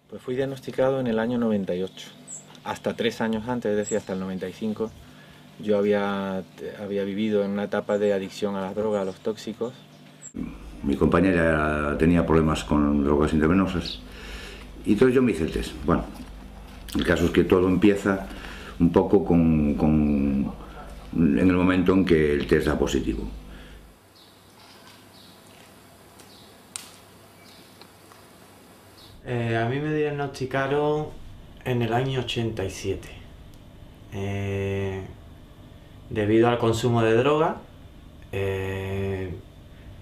Pues fui diagnosticado en el año 98. Hasta 3 años antes, es decir, hasta el 95, yo había vivido en una etapa de adicción a las drogas, a los tóxicos. Mi compañera tenía problemas con drogas intravenosas y entonces yo me hice el test. Bueno, el caso es que todo empieza un poco en el momento en que el test da positivo. A mí me diagnosticaron en el año 87. Debido al consumo de droga,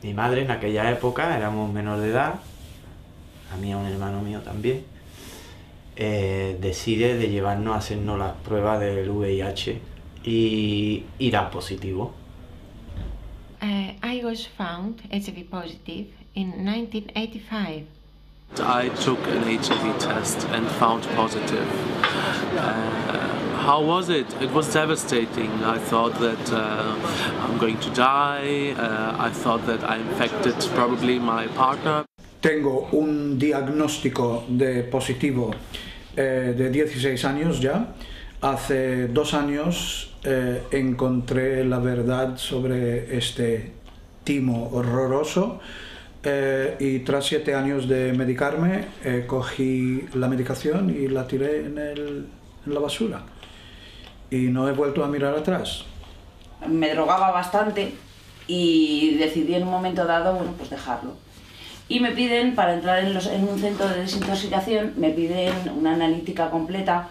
mi madre en aquella época, éramos menor de edad, a mí y a un hermano mío también, decide de llevarnos a hacernos las pruebas del VIH y da positivo. I was found HIV positive in 1985. I took an HIV test and found positive. How was it? It was devastating. I thought that I'm going to die. I thought that I infected probably my partner. Tengo un diagnóstico de positivo de 16 años ya. Hace 2 años encontré la verdad sobre este timo horroroso. Y tras 7 años de medicarme, cogí la medicación y la tiré en la basura. Y no he vuelto a mirar atrás. Me drogaba bastante y decidí en un momento dado, bueno, pues dejarlo. Y me piden, para entrar en un centro de desintoxicación, me piden una analítica completa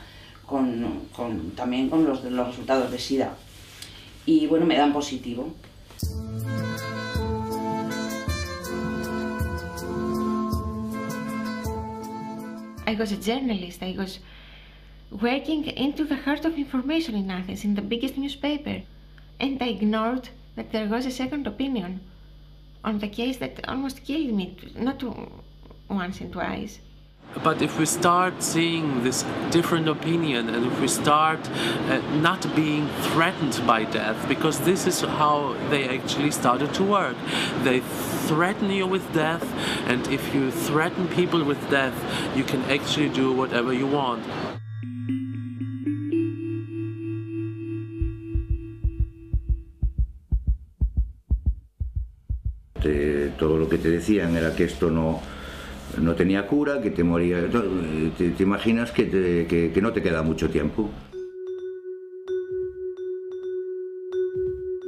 también con los resultados de SIDA. Y bueno, me dan positivo. I was a journalist. I was working into the heart of information in Athens, in the biggest newspaper. And I ignored that there was a second opinion on the case that almost killed me, not once and twice. But if we start seeing this different opinion and if we start not being threatened by death, because this is how they actually started to work. They threaten you with death, and if you threaten people with death, you can actually do whatever you want. Todo lo que te decían era que esto no tenía cura, que te moría. Te imaginas que no te queda mucho tiempo.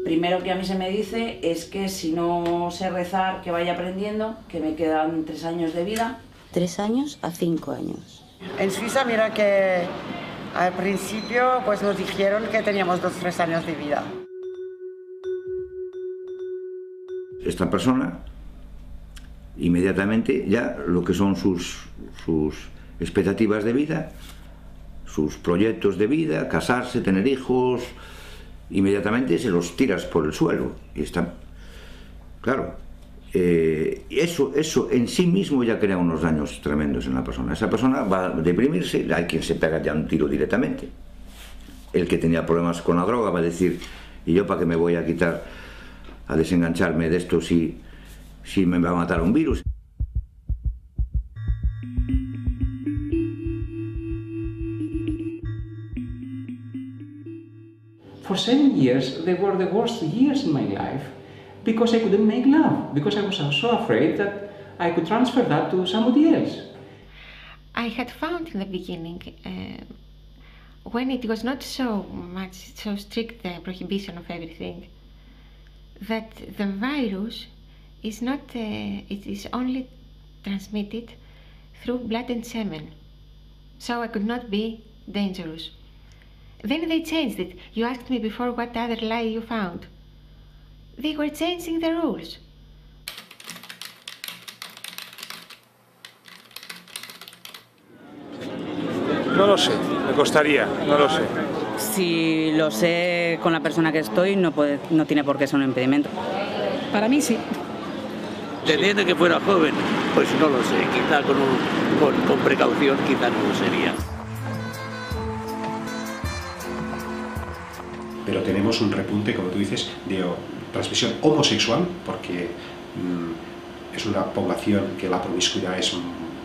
Primero que a mí se me dice es que si no sé rezar, que vaya aprendiendo, que me quedan 3 años de vida. 3 años a 5 años. En Suiza, mira que al principio pues nos dijeron que teníamos 2 o 3 años de vida. Esta persona, inmediatamente ya lo que son sus expectativas de vida, sus proyectos de vida, casarse, tener hijos, inmediatamente se los tiras por el suelo. Y está, claro, eso en sí mismo ya crea unos daños tremendos en la persona. Esa persona va a deprimirse, hay quien se pega ya un tiro directamente. El que tenía problemas con la droga va a decir, ¿y yo para qué me voy a quitar, a desengancharme de esto si me va a matar un virus? For 7 years, they were the worst years in my life because I couldn't make love, because I was so afraid that I could transfer that to somebody else. I had found in the beginning, when it was not so strict the prohibition of everything, that the virus is not, it is only transmitted through blood and semen. So I could not be dangerous. Then they changed it. You asked me before what other lie you found. They were changing the rules. No lo sé, me costaría, no lo sé. Si lo sé con la persona que estoy, no tiene por qué ser un impedimento. Para mí sí. Teniendo que fuera joven, pues no lo sé, quizá con precaución quizá no lo sería. Pero tenemos un repunte, como tú dices, de transmisión homosexual, porque es una población que la promiscuidad es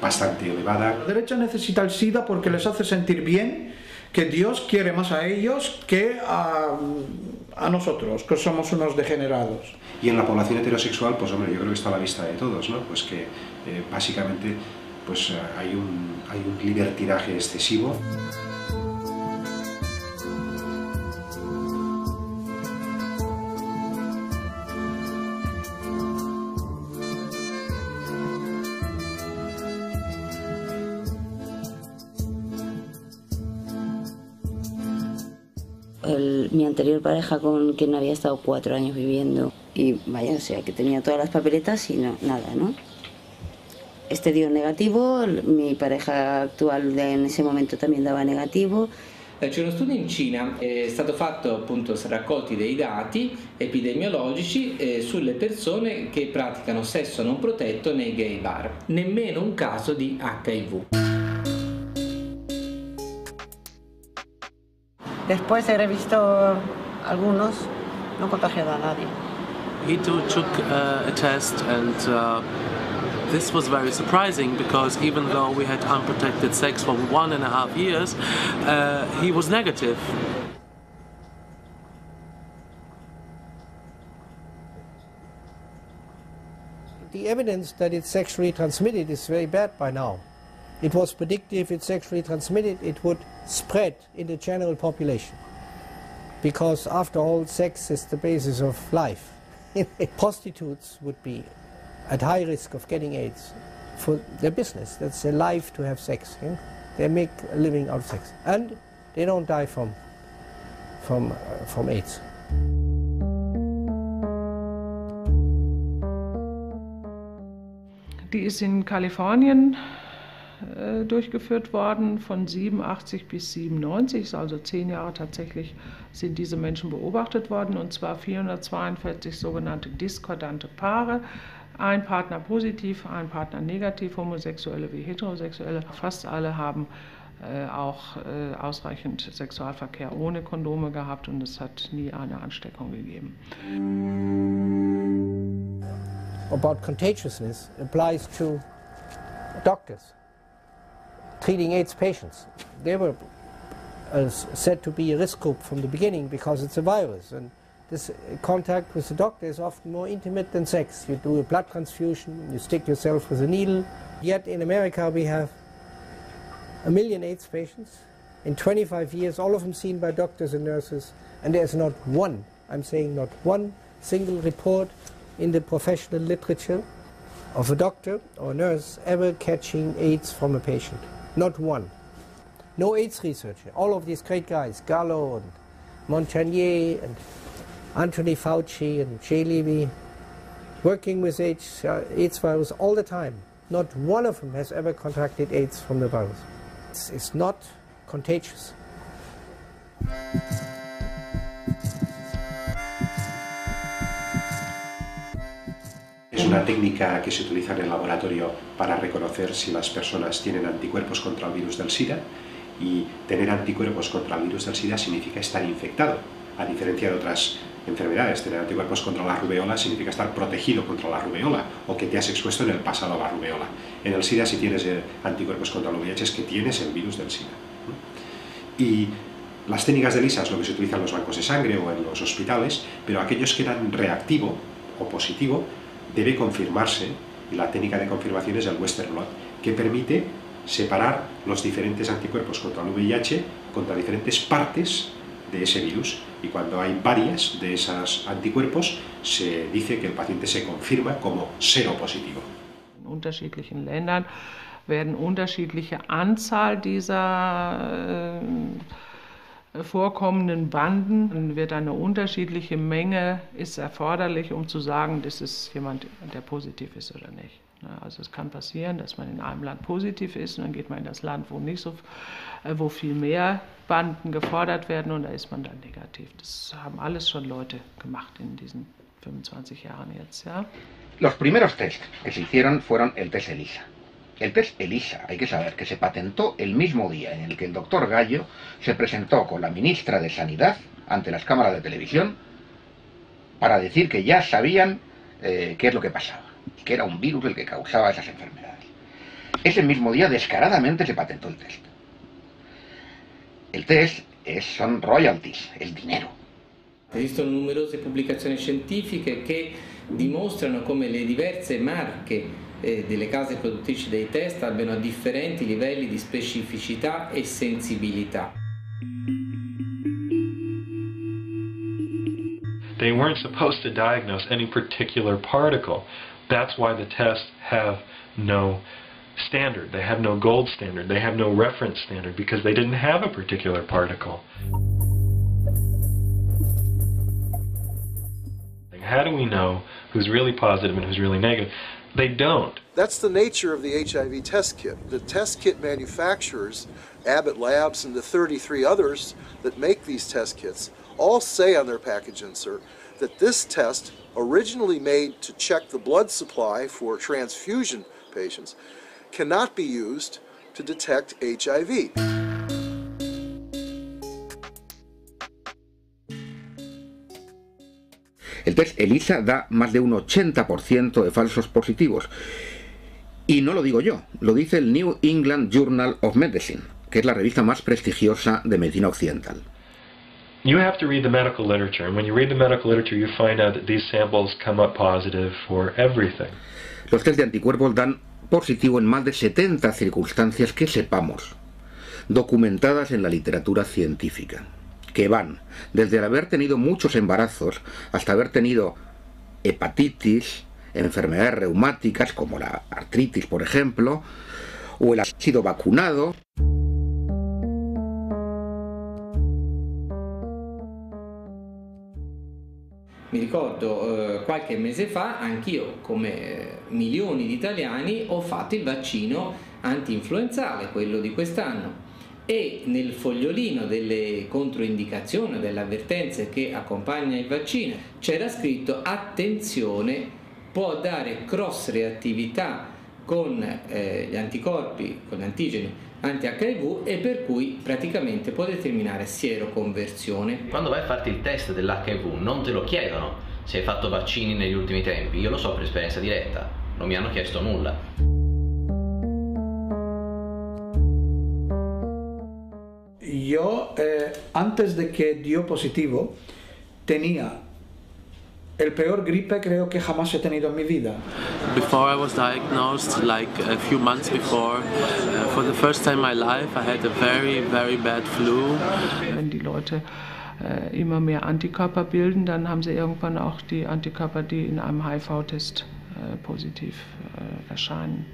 bastante elevada. La derecha necesita el SIDA porque les hace sentir bien que Dios quiere más a ellos que a nosotros, que somos unos degenerados. Y en la población heterosexual, pues hombre, yo creo que está a la vista de todos, ¿no? Pues que básicamente pues, hay un libertinaje excesivo. Mi anterior pareja, con quien había estado 4 años viviendo, y vaya, o sea, que tenía todas las papeletas y no, nada, ¿no? Este dio negativo, mi pareja actual en ese momento también daba negativo. C'è uno studio in Cina, è stato fatto appunto, raccolti dei dati epidemiologici sulle persone che praticano sesso non protetto nei gay bar, nemmeno un caso di HIV. Después he revisto algunos, no contagiado a nadie. He took a test, and this was very surprising because even though we had unprotected sex for 1.5 years, he was negative. The evidence that it's sexually transmitted is very bad by now. It was predicted if it's sexually transmitted, it would spread in the general population. Because after all, sex is the basis of life. Prostitutes would be at high risk of getting AIDS for their business. That's their life to have sex. You know? They make a living out of sex. And they don't die from AIDS. Die ist in Kalifornien durchgeführt worden von 87 bis 97, also 10 Jahre tatsächlich sind diese Menschen beobachtet worden, und zwar 442 sogenannte diskordante Paare, ein Partner positiv, ein Partner negativ, Homosexuelle wie Heterosexuelle. Fast alle haben auch ausreichend Sexualverkehr ohne Kondome gehabt und es hat nie eine Ansteckung gegeben. About contagiousness applies to doctors treating AIDS patients. They were said to be a risk group from the beginning because it's a virus, and this contact with the doctor is often more intimate than sex. You do a blood transfusion, you stick yourself with a needle. Yet in America we have 1 million AIDS patients in 25 years, all of them seen by doctors and nurses, and there's not one, I'm saying not one single report in the professional literature of a doctor or a nurse ever catching AIDS from a patient. Not one. No AIDS researcher. All of these great guys, Gallo and Montagnier and Anthony Fauci and Jay Levy, working with AIDS virus all the time. Not one of them has ever contracted AIDS from the virus. It's not contagious. Es una técnica que se utiliza en el laboratorio para reconocer si las personas tienen anticuerpos contra el virus del SIDA, y tener anticuerpos contra el virus del SIDA significa estar infectado, a diferencia de otras enfermedades. Tener anticuerpos contra la rubeola significa estar protegido contra la rubeola o que te has expuesto en el pasado a la rubeola. En el SIDA, si tienes anticuerpos contra el VIH, es que tienes el virus del SIDA. Y las técnicas de ELISA es lo que se utiliza en los bancos de sangre o en los hospitales, pero aquellos que dan reactivo o positivo debe confirmarse, y la técnica de confirmación es el Western blot, que permite separar los diferentes anticuerpos contra el VIH contra diferentes partes de ese virus, y cuando hay varias de esos anticuerpos se dice que el paciente se confirma como seropositivo. In unterschiedlichen Ländern werden unterschiedliche Anzahl dieser vorkommenden Banden, wird eine unterschiedliche Menge ist erforderlich, um zu sagen, das ist jemand, der positiv ist oder nicht. Also es kann passieren, dass man in einem Land positiv ist und dann geht man in das Land, wo viel mehr Banden gefordert werden, und da ist man dann negativ. Das haben alles schon Leute gemacht in diesen 25 Jahren jetzt, ja. Los primeros test que se hicieron fueron el test ELISA. El test ELISA, hay que saber que se patentó el mismo día en el que el doctor Gallo se presentó con la ministra de Sanidad ante las cámaras de televisión para decir que ya sabían qué es lo que pasaba, que era un virus el que causaba esas enfermedades. Ese mismo día descaradamente se patentó el test. El test son royalties, el dinero. Esistono numerose pubblicazioni scientifiche che dimostrano come le diverse marche delle case produttrici dei test abbiano differenti livelli di specificità e sensibilità. They weren't supposed to diagnose any particular particle. That's why the tests have no standard. They have no gold standard. They have no reference standard because they didn't have a particular particle. How do we know who's really positive and who's really negative? They don't. That's the nature of the HIV test kit. The test kit manufacturers, Abbott Labs and the 33 others that make these test kits, all say on their package insert that this test, originally made to check the blood supply for transfusion patients, cannot be used to detect HIV. El test ELISA da más de un 80% de falsos positivos. Y no lo digo yo, lo dice el New England Journal of Medicine, que es la revista más prestigiosa de medicina occidental. You have to read the medical literature, and when you read the medical literature you find out that these samples come up positive for everything. Los test de anticuerpos dan positivo en más de 70 circunstancias que sepamos, documentadas en la literatura científica, que van desde el haber tenido muchos embarazos hasta haber tenido hepatitis, enfermedades reumáticas como la artritis, por ejemplo, o el haber sido vacunado. Mi ricordo qualche mese fa anch'io, come milioni di italiani, ho fatto il vaccino anti-influenzale, quello di quest'anno, e nel fogliolino delle controindicazioni, delle avvertenze che accompagna il vaccino, c'era scritto: attenzione, può dare cross-reattività con gli anticorpi, con gli antigeni anti-HIV e per cui praticamente può determinare sieroconversione. Quando vai a farti il test dell'HIV non te lo chiedono se hai fatto vaccini negli ultimi tempi, io lo so per esperienza diretta, non mi hanno chiesto nulla. Yo, antes de que dio positivo, tenía el peor gripe creo que jamás he tenido en mi vida. Before I was diagnosed, like a few months before, for the first time in my life, I had a very, very bad flu. Wenn die Leute immer mehr Antikörper bilden, dann haben sie irgendwann auch die Antikörper, die in einem HIV-Test positiv erscheinen.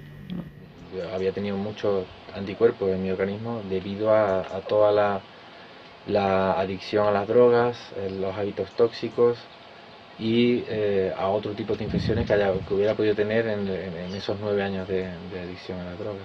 Yo había tenido muchos anticuerpos en mi organismo debido a toda la adicción a las drogas, los hábitos tóxicos y a otro tipo de infecciones que hubiera podido tener en esos 9 años de adicción a las drogas.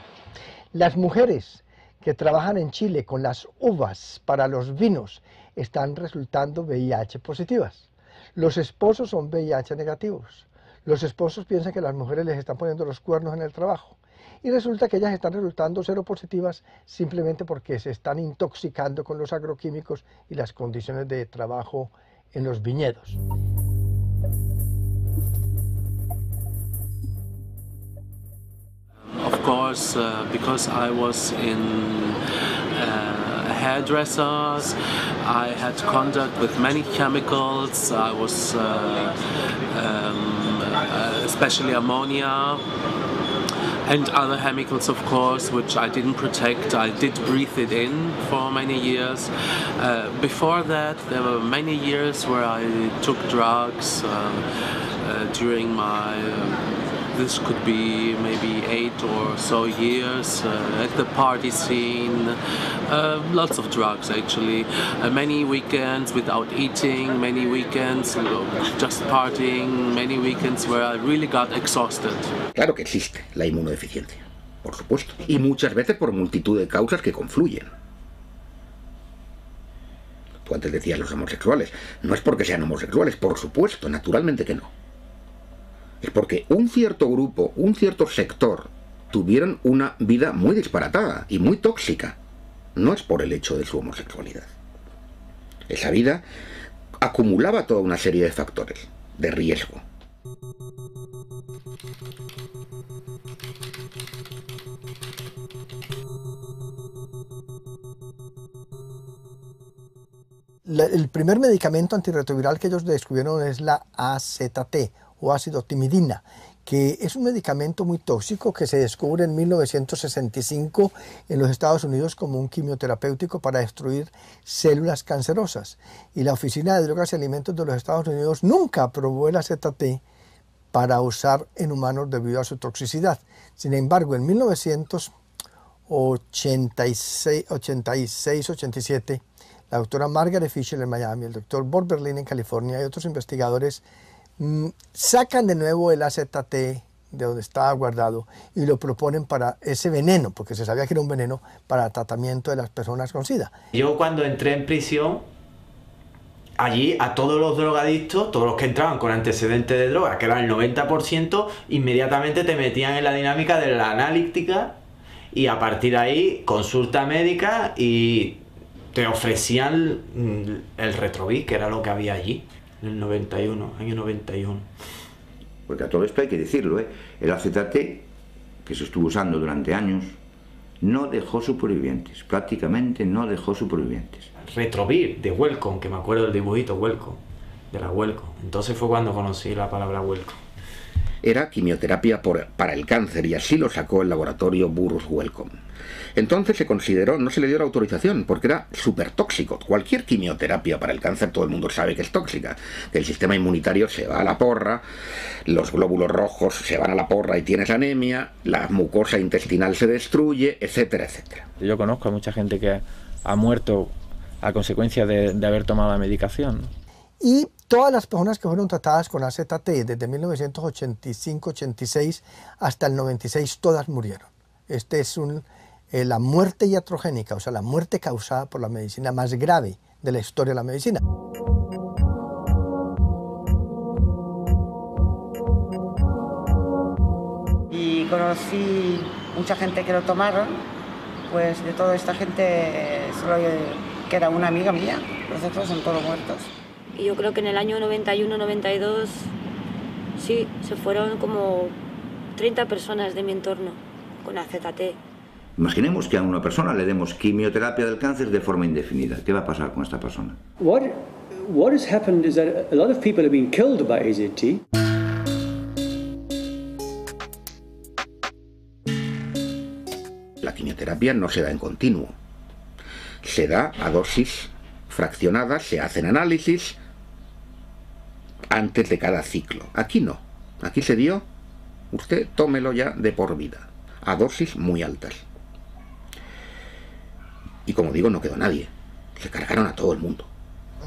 Las mujeres que trabajan en Chile con las uvas para los vinos están resultando VIH positivas. Los esposos son VIH negativos. Los esposos piensan que las mujeres les están poniendo los cuernos en el trabajo. Y resulta que ellas están resultando seropositivas simplemente porque se están intoxicando con los agroquímicos y las condiciones de trabajo en los viñedos. Of course, because I was in hairdressers, I had contact with many chemicals. I was especially ammonia and other chemicals, of course, which I didn't protect. I did breathe it in for many years. Before that, there were many years where I took drugs during my this could be maybe 8 or so years at the party scene. Lots of drugs actually. Many weekends without eating, many weekends just partying, many weekends where I really got exhausted. Claro que existe la inmunodeficiencia, por supuesto, y muchas veces por multitud de causas que confluyen. Tú antes decías los homosexuales, no es porque sean homosexuales, por supuesto, naturalmente que no. Es porque un cierto grupo, un cierto sector, tuvieron una vida muy disparatada y muy tóxica. No es por el hecho de su homosexualidad. Esa vida acumulaba toda una serie de factores de riesgo. el primer medicamento antirretroviral que ellos descubrieron es la AZT o ácido timidina, que es un medicamento muy tóxico que se descubre en 1965 en los Estados Unidos como un quimioterapéutico para destruir células cancerosas. Y la Oficina de Drogas y Alimentos de los Estados Unidos nunca aprobó el AZT para usar en humanos debido a su toxicidad. Sin embargo, en 1986-87, la doctora Margaret Fisher en Miami, el doctor Bob Berlin en California y otros investigadores sacan de nuevo el AZT de donde estaba guardado y lo proponen para ese veneno, porque se sabía que era un veneno para el tratamiento de las personas con SIDA. Yo cuando entré en prisión, allí a todos los drogadictos, todos los que entraban con antecedentes de droga, que eran el 90%, inmediatamente te metían en la dinámica de la analítica y a partir de ahí consulta médica y te ofrecían el Retrovic, que era lo que había allí. En el 91, año 91. Porque a todo esto hay que decirlo, el AZT, que se estuvo usando durante años, no dejó supervivientes, prácticamente no dejó supervivientes. Retrovir, de Welcome, que me acuerdo del dibujito Welcome, de la Welcome. Entonces fue cuando conocí la palabra Welcome. Era quimioterapia para el cáncer y así lo sacó el laboratorio Burroughs Wellcome. Entonces se consideró, no se le dio la autorización porque era súper tóxico. Cualquier quimioterapia para el cáncer todo el mundo sabe que es tóxica, que el sistema inmunitario se va a la porra, los glóbulos rojos se van a la porra y tienes anemia, la mucosa intestinal se destruye, etcétera, etcétera. Yo conozco a mucha gente que ha muerto a consecuencia de haber tomado la medicación. Y todas las personas que fueron tratadas con AZT desde 1985-86 hasta el 96, todas murieron. Este es la muerte iatrogénica, o sea, la muerte causada por la medicina más grave de la historia de la medicina. Y conocí mucha gente que lo tomaron, pues de toda esta gente solo queda una amiga mía, los otros son todos muertos. Y yo creo que en el año 91-92, sí, se fueron como 30 personas de mi entorno con AZT. Imaginemos que a una persona le demos quimioterapia del cáncer de forma indefinida. ¿Qué va a pasar con esta persona? What has happened is that a lot of people have been killed by AZT. La quimioterapia no se da en continuo. Se da a dosis fraccionadas, se hacen análisis antes de cada ciclo. Aquí no. Aquí se dio, usted tómelo ya de por vida, a dosis muy altas. Y como digo, no quedó nadie. Se cargaron a todo el mundo.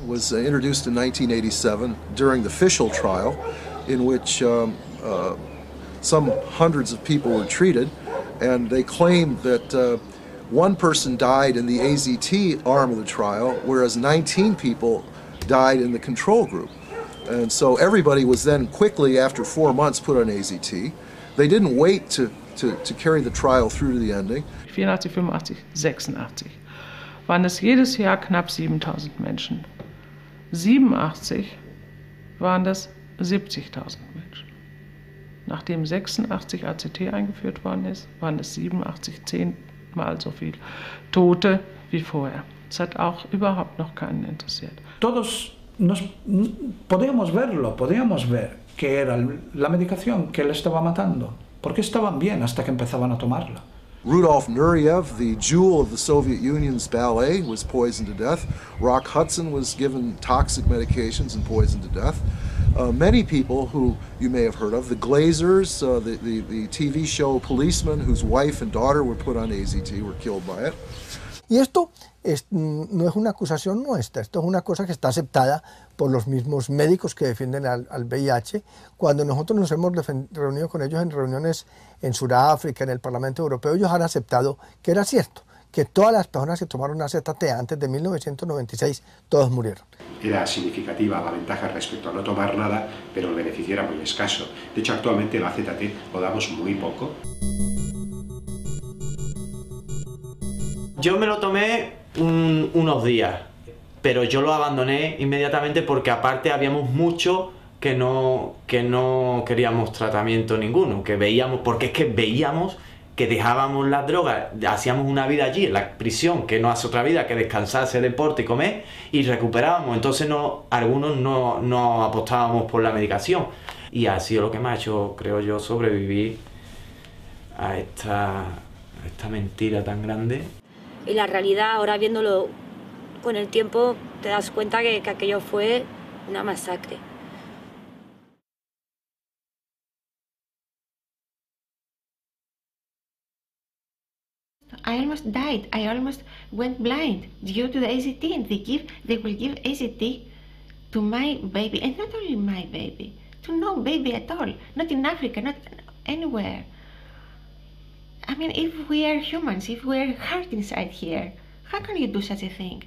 Was introduced in 1987 during the Fischl trial, in which some hundreds of people were treated, and they claimed that one person died in the AZT arm of the trial, whereas 19 people died in the control group. And so everybody was then quickly, after 4 months, put on AZT. They didn't wait to carry the trial through to the ending. 84, 85, 86 waren es jedes Jahr knapp 7000 Menschen. 87 waren das 70.000 Menschen. Nachdem 86 AZT eingeführt worden ist, waren es 87 10-mal so viel Tote wie vorher. Es hat auch überhaupt noch keinen interessiert. Todos podíamos verlo, podíamos ver que era la medicación que le estaba matando, porque estaban bien hasta que empezaban a tomarla. Rudolf Nureyev, the jewel of the Soviet Union's ballet, was poisoned to death. Rock Hudson was given toxic medications and poisoned to death. Many people who you may have heard of, the Glazers, the TV show Policeman, whose wife and daughter were put on AZT, were killed by it. Y esto no es una acusación nuestra, esto es una cosa que está aceptada por los mismos médicos que defienden al VIH. Cuando nosotros nos hemos reunido con ellos en reuniones en Sudáfrica, en el Parlamento Europeo, ellos han aceptado que era cierto, que todas las personas que tomaron AZT antes de 1996, todos murieron. Era significativa la ventaja respecto a no tomar nada, pero el beneficio era muy escaso. De hecho, actualmente el AZT lo damos muy poco. Yo me lo tomé unos días, pero yo lo abandoné inmediatamente porque aparte habíamos muchos que no queríamos tratamiento ninguno, que veíamos, porque es que veíamos que dejábamos las drogas, hacíamos una vida allí, en la prisión, que no hace otra vida que descansar, hacer deporte y comer, y recuperábamos. Entonces algunos no apostábamos por la medicación. Y ha sido lo que me ha hecho, creo yo, sobrevivir a esta mentira tan grande. Y la realidad, ahora viéndolo con el tiempo, te das cuenta que aquello fue una masacre. I almost died. I almost went blind due to the AZT, and they will give AZT to my baby, and not only my baby, to no baby at all, not in Africa, not anywhere. I mean, if we are humans, if we are hurt inside here, how can you do such a thing?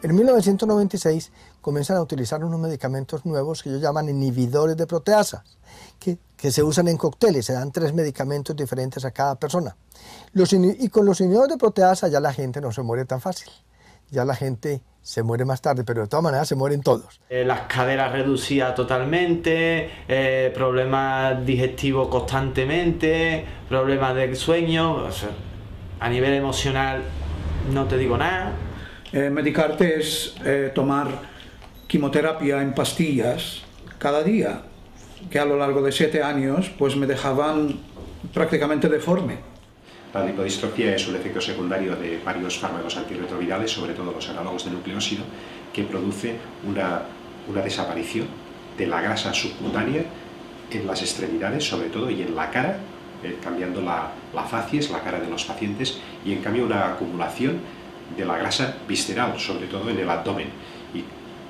En 1996 comienzan a utilizar unos medicamentos nuevos que ellos llaman inhibidores de proteasas, que se usan en cócteles, se dan 3 medicamentos diferentes a cada persona. Y con los inhibidores de proteasa ya la gente no se muere tan fácil, ya la gente se muere más tarde, pero de todas maneras se mueren todos. Las caderas reducidas totalmente, problemas digestivos constantemente, problemas del sueño, o sea, a nivel emocional no te digo nada. Medicarte es tomar quimioterapia en pastillas cada día, que a lo largo de 7 años pues me dejaban prácticamente deforme. La lipodistrofia es un efecto secundario de varios fármacos antirretrovirales, sobre todo los análogos de nucleósido, que produce una desaparición de la grasa subcutánea en las extremidades, sobre todo, y en la cara, cambiando la facies, la cara de los pacientes, y en cambio una acumulación de la grasa visceral, sobre todo en el abdomen. Y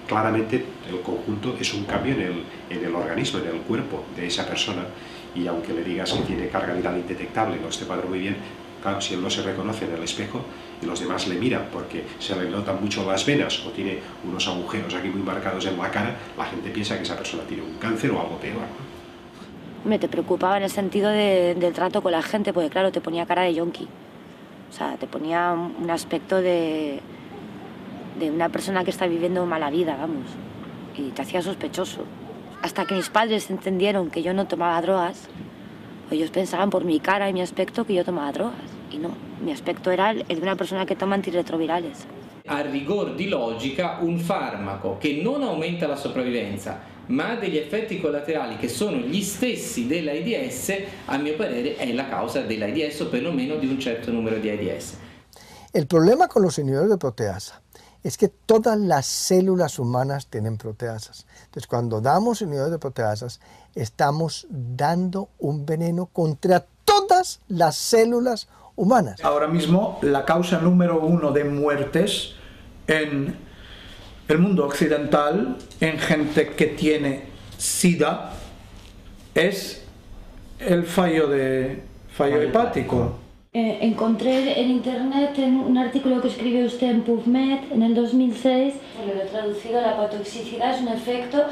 claramente el conjunto es un cambio en el organismo, en el cuerpo de esa persona, y aunque le digas que tiene carga viral indetectable, no esté cuadro muy bien, claro, si él no se reconoce en el espejo y los demás le miran porque se le notan mucho las venas o tiene unos agujeros aquí muy marcados en la cara, la gente piensa que esa persona tiene un cáncer o algo peor, ¿no? Me te preocupaba en el sentido del trato con la gente, porque claro, te ponía cara de yonki. O sea, te ponía un aspecto de una persona que está viviendo mala vida, vamos. Y te hacía sospechoso. Hasta que mis padres entendieron que yo no tomaba drogas, ellos pensaban por mi cara y mi aspecto que yo tomaba drogas. Y no, mi aspecto era el de una persona che toma antirretrovirales. A rigor di logica, un farmaco che non aumenta la sopravvivenza, ma ha degli effetti collaterali che sono gli stessi dell'AIDS, a mio parere è la causa dell'AIDS o perlomeno di un certo numero di AIDS. El problema con los inhibidores de proteasa es que todas las células humanas tienen proteasas. Entonces, cuando damos inhibidores de proteasas, estamos dando un veneno contra todas las células humanas. Ahora mismo, la causa número 1 de muertes en el mundo occidental, en gente que tiene SIDA, es el fallo hepático. Encontré en internet un artículo que escribió usted en PubMed en el 2006. Lo he traducido: la hepatotoxicidad es un efecto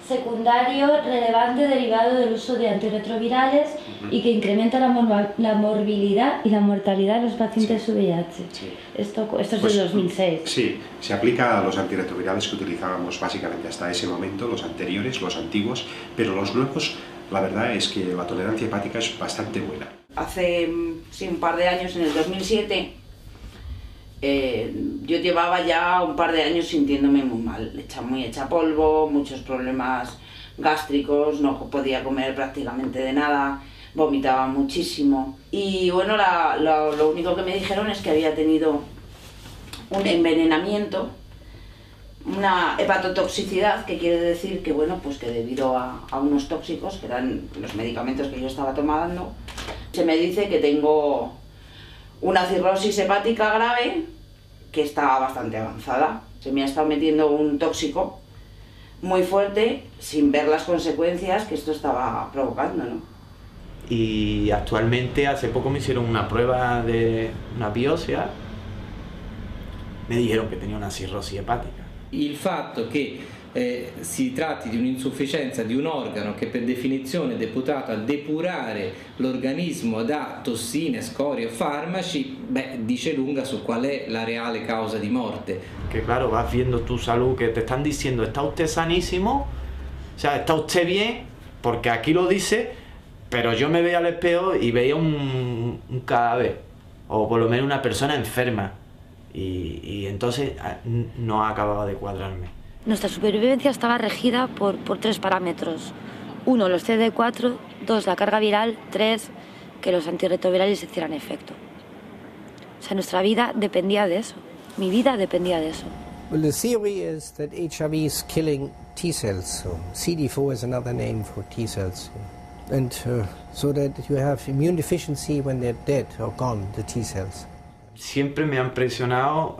secundario relevante derivado del uso de antirretrovirales y que incrementa la morbilidad y la mortalidad de los pacientes VIH. Sí. Esto es del 2006. Sí, se aplica a los antirretrovirales que utilizábamos básicamente hasta ese momento, los anteriores, los antiguos, pero los nuevos, la verdad es que la tolerancia hepática es bastante buena. Hace un par de años, en el 2007, yo llevaba ya un par de años sintiéndome muy mal, muy hecha polvo, muchos problemas gástricos, no podía comer prácticamente de nada, vomitaba muchísimo. Y bueno, lo único que me dijeron es que había tenido un envenenamiento, una hepatotoxicidad, que quiere decir que, bueno, pues que debido a unos tóxicos, que eran los medicamentos que yo estaba tomando, se me dice que tengo una cirrosis hepática grave que está bastante avanzada. Se me ha estado metiendo un tóxico muy fuerte sin ver las consecuencias que esto estaba provocando, ¿no? Y actualmente, hace poco me hicieron una prueba de una biopsia, me dijeron que tenía una cirrosis hepática. Il fatto che si tratti di un'insufficienza di un organo che per definizione è deputato a depurare l'organismo da tossine, scorie o farmaci, beh, dice lunga su qual è la reale causa di morte. Que claro, vas viendo tu salud, que te están diciendo, está usted sanísimo, o sea, está usted bien, porque aquí lo dice, pero yo me veía al espejo y veía un cadáver, o por lo menos una persona enferma, y entonces no acababa de cuadrarme. Nuestra supervivencia estaba regida por 3 parámetros. 1, los CD4, 2, la carga viral, 3, que los antirretrovirales hicieran efecto. O sea, nuestra vida dependía de eso. Mi vida dependía de eso. Well, the theory is that HIV is killing T cells. So CD4 is another name for T cells. And so that you have immune deficiency when they're dead or gone, the T cells. Siempre me han presionado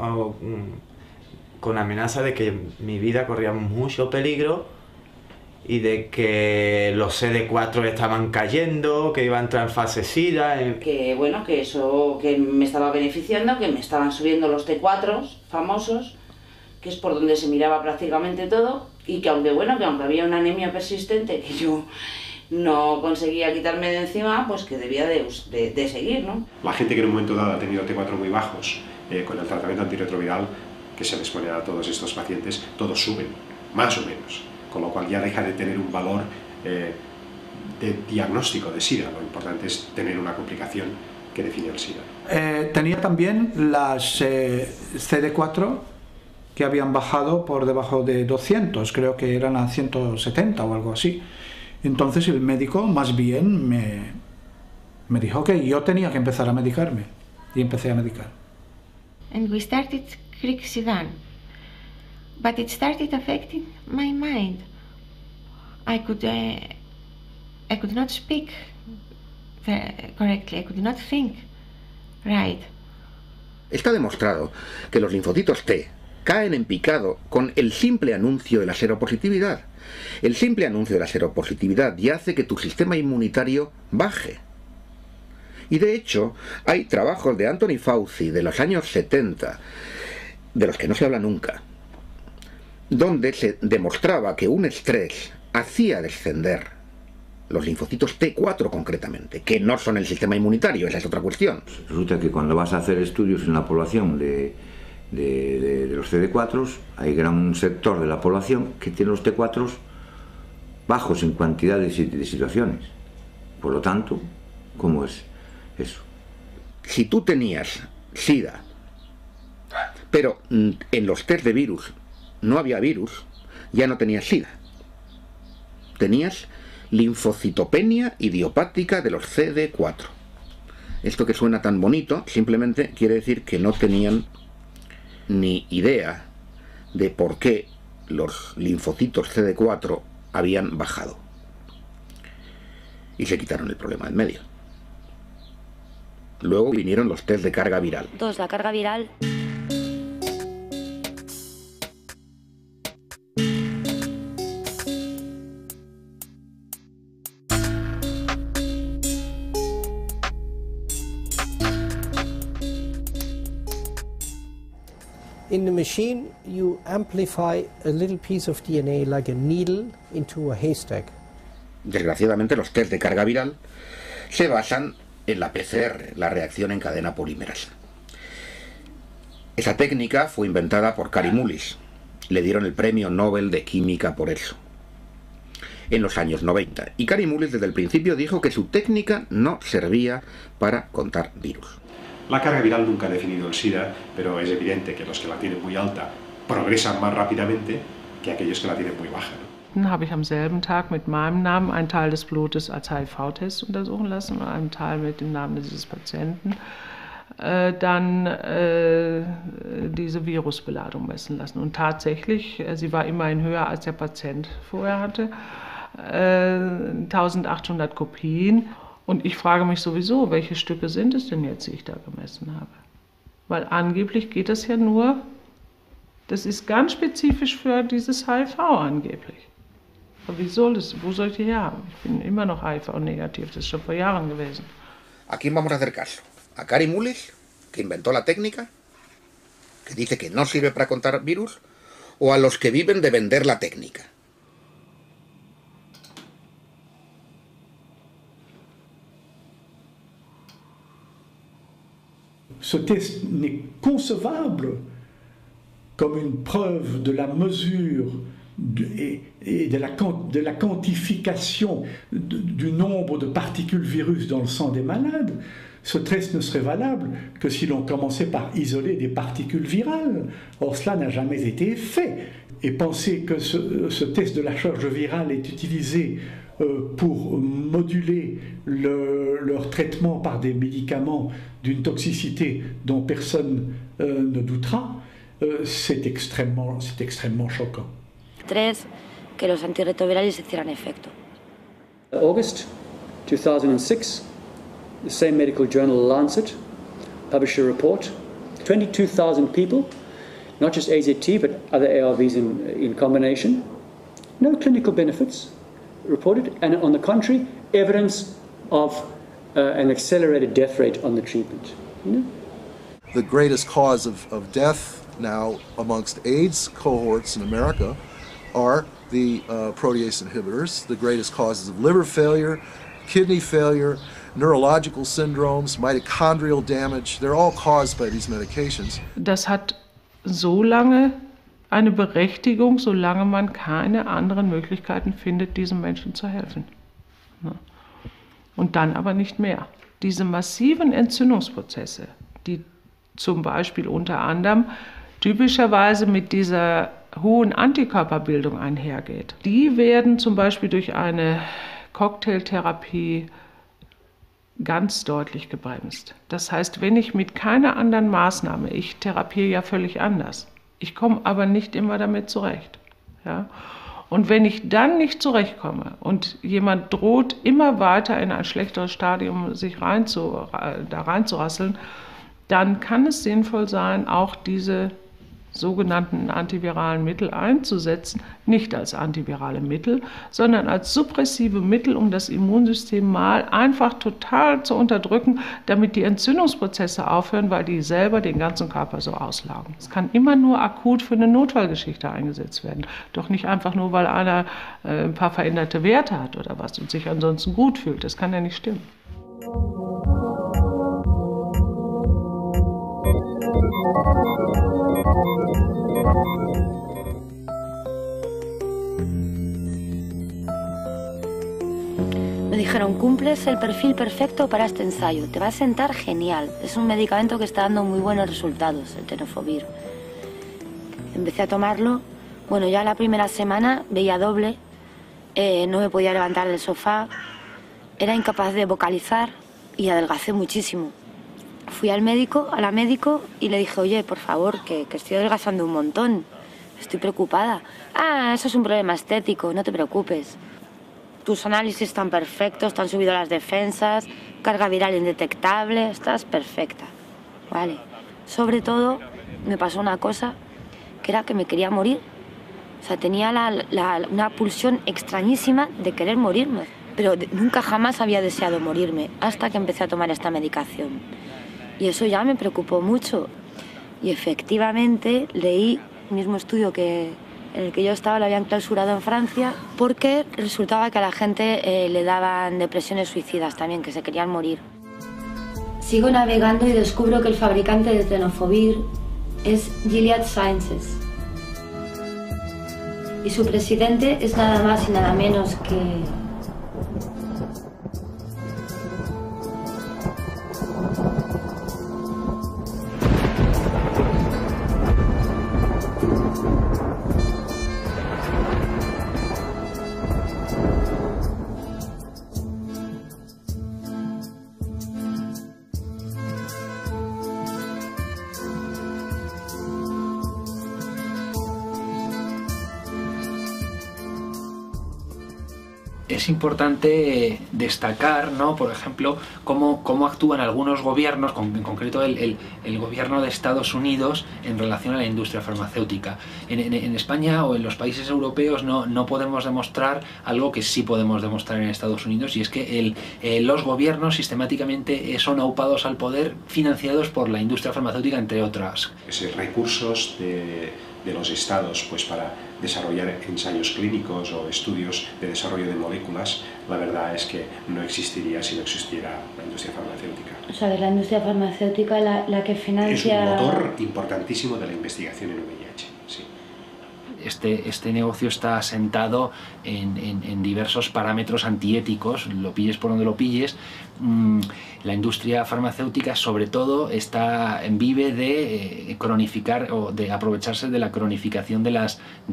con amenaza de que mi vida corría mucho peligro y de que los CD4 estaban cayendo, que iba a entrar en fase SIDA. Que bueno, que eso que me estaba beneficiando, que me estaban subiendo los T4 famosos, que es por donde se miraba prácticamente todo, y que aunque había una anemia persistente que yo no conseguía quitarme de encima, pues que debía de seguir, ¿no? La gente que en un momento dado ha tenido T4 muy bajos, con el tratamiento antirretroviral que se les pone a todos estos pacientes, todos suben, más o menos, con lo cual ya deja de tener un valor de diagnóstico de SIDA. Lo importante es tener una complicación que define el SIDA. Tenía también las CD4 que habían bajado por debajo de 200, creo que eran a 170 o algo así. Entonces el médico más bien me dijo que yo tenía que empezar a medicarme, y empecé a medicar. And we started Crixidan, but it started affecting my mind. I could not speak correctly, I could not think right. Está demostrado que los linfocitos T caen en picado con el simple anuncio de la seropositividad. El simple anuncio de la seropositividad ya hace que tu sistema inmunitario baje. Y de hecho, hay trabajos de Anthony Fauci de los años 70, de los que no se habla nunca, donde se demostraba que un estrés hacía descender los linfocitos T4 concretamente, que no son el sistema inmunitario, esa es otra cuestión. Resulta que cuando vas a hacer estudios en la población de los CD4, hay gran sector de la población que tiene los T4 bajos en cantidad de situaciones. Por lo tanto, ¿cómo es eso? Si tú tenías SIDA, pero en los test de virus no había virus, ya no tenías SIDA. Tenías linfocitopenia idiopática de los CD4. Esto que suena tan bonito simplemente quiere decir que no tenían ni idea de por qué los linfocitos CD4 habían bajado. Y se quitaron el problema en medio. Luego vinieron los test de carga viral. 2, la carga viral. In the machine, you amplify a little piece of DNA like a needle into a haystack. Desgraciadamente, los test de carga viral se basan en la PCR, la reacción en cadena polimerasa. Esa técnica fue inventada por Kary Mullis. Le dieron el premio Nobel de Química por eso, en los años 90. Y Kary Mullis desde el principio dijo que su técnica no servía para contar virus. La carga viral nunca ha definido el SIDA, pero es evidente que los que la tienen muy alta progresan más rápidamente que aquellos que la tienen muy baja, ¿no? Dann habe ich am selben Tag mit meinem Namen einen Teil des Blutes als HIV-Test untersuchen lassen und einen Teil mit dem Namen dieses Patienten diese Virusbeladung messen lassen. Und tatsächlich, sie war immerhin höher als der Patient vorher hatte, 1800 Kopien. Und ich frage mich sowieso, welche Stücke sind es denn jetzt, die ich da gemessen habe? Weil angeblich geht das ja nur, das ist ganz spezifisch für dieses HIV angeblich. Aber wo soll ich die her haben? Ich bin immer noch HIV-negativ, das ist schon vor Jahren gewesen. ¿A quién vamos a hacer caso? ¿A Kary Mullis, que inventó la técnica, que dice que no sirve para contar virus? o a los que viven de vender la técnica. Ce test n'est concevable comme une preuve de la mesure et de la quantification du nombre de particules virus dans le sang des malades. Ce test ne serait valable que si l'on commençait par isoler des particules virales. Or, cela n'a jamais été fait. Et penser que ce test de la charge virale est utilisé pour moduler leur traitement par des médicaments d'une toxicité dont personne ne doutera, c'est extrêmement choquant. 3, que los antirretrovirales hicieran efecto. August 2006, the same medical journal Lancet published a report. 22,000 people, not just AZT but other ARVs in combination, no clinical benefits reported, and on the contrary, evidence of an accelerated death rate on the treatment. The greatest cause of death now amongst AIDS cohorts in America are the protease inhibitors. The greatest causes of liver failure, kidney failure, neurological syndromes, mitochondrial damage, they're all caused by these medications. Das hat so lange eine Berechtigung, solange man keine anderen Möglichkeiten findet, diesen Menschen zu helfen. Und dann aber nicht mehr. Diese massiven Entzündungsprozesse, die zum Beispiel unter anderem typischerweise mit dieser hohen Antikörperbildung einhergeht, die werden zum Beispiel durch eine Cocktailtherapie ganz deutlich gebremst. Das heißt, wenn ich mit keiner anderen Maßnahme, ich therapiere ja völlig anders, ich komme aber nicht immer damit zurecht. Ja? Und wenn ich dann nicht zurechtkomme und jemand droht, immer weiter in ein schlechteres Stadium sich reinzurasseln, dann kann es sinnvoll sein, auch diese sogenannten antiviralen Mittel einzusetzen, nicht als antivirale Mittel, sondern als suppressive Mittel, um das Immunsystem mal einfach total zu unterdrücken, damit die Entzündungsprozesse aufhören, weil die selber den ganzen Körper so auslaugen. Es kann immer nur akut für eine Notfallgeschichte eingesetzt werden, doch nicht einfach nur, weil einer ein paar veränderte Werte hat oder was und sich ansonsten gut fühlt. Das kann ja nicht stimmen. Me dijeron, cumples el perfil perfecto para este ensayo, te va a sentar genial. Es un medicamento que está dando muy buenos resultados, el tenofovir. Empecé a tomarlo, bueno, ya la primera semana veía doble, no me podía levantar del sofá, era incapaz de vocalizar y adelgacé muchísimo. Fui al médico, a la médico y le dije, oye, por favor, que estoy adelgazando un montón, estoy preocupada. Ah, eso es un problema estético, no te preocupes. Tus análisis están perfectos, te han subido las defensas, carga viral indetectable, estás perfecta. Vale. Sobre todo, me pasó una cosa, que era que me quería morir. O sea, tenía una pulsión extrañísima de querer morirme. Pero nunca jamás había deseado morirme, hasta que empecé a tomar esta medicación. Y eso ya me preocupó mucho. Y efectivamente leí el mismo estudio en el que yo estaba, lo habían clausurado en Francia, porque resultaba que a la gente le daban depresiones suicidas también, que se querían morir. Sigo navegando y descubro que el fabricante de tenofovir es Gilead Sciences. Y su presidente es nada más y nada menos que es importante destacar, ¿no? Por ejemplo, cómo actúan algunos gobiernos, en concreto el gobierno de Estados Unidos, en relación a la industria farmacéutica. En España o en los países europeos no podemos demostrar algo que sí podemos demostrar en Estados Unidos, y es que los gobiernos sistemáticamente son aupados al poder, financiados por la industria farmacéutica, entre otras. Recursos de los estados pues para desarrollar ensayos clínicos o estudios de desarrollo de moléculas, la verdad es que no existiría si no existiera la industria farmacéutica. O sea, es la industria farmacéutica la que financia... Es un motor importantísimo de la investigación en VIH, sí. Este negocio está asentado en diversos parámetros antiéticos, lo pilles por donde lo pilles. La industria farmacéutica sobre todo vive de cronificar o de aprovecharse de la cronificación de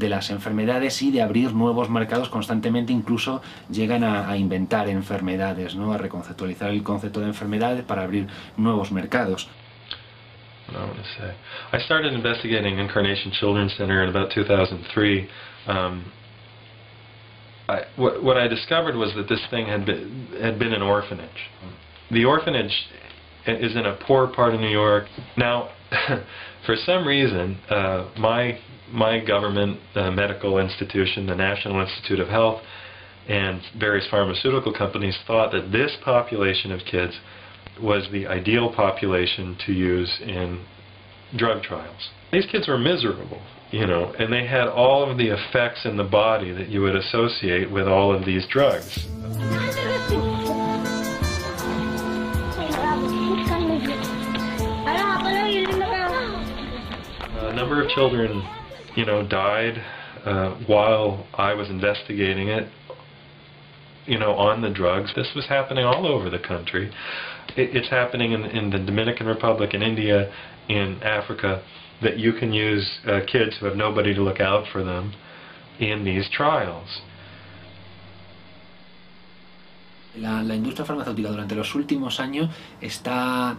las enfermedades y de abrir nuevos mercados constantemente, incluso llegan a inventar enfermedades, ¿no? A reconceptualizar el concepto de enfermedades para abrir nuevos mercados. What I want to say. I started investigating Incarnation Children's Center in about 2003. What I discovered was that this thing had been an orphanage. The orphanage is in a poor part of New York. Now, for some reason, my government medical institution, the National Institute of Health, and various pharmaceutical companies thought that this population of kids was the ideal population to use in drug trials. These kids were miserable, you know, and they had all of the effects in the body that you would associate with all of these drugs. A number of children, you know, died while I was investigating it, you know, on the drugs. This was happening all over the country. It's happening in the Dominican Republic, in India, in Africa, that you can use kids who have nobody to look out for them in these trials. La industria farmacéutica durante los últimos años está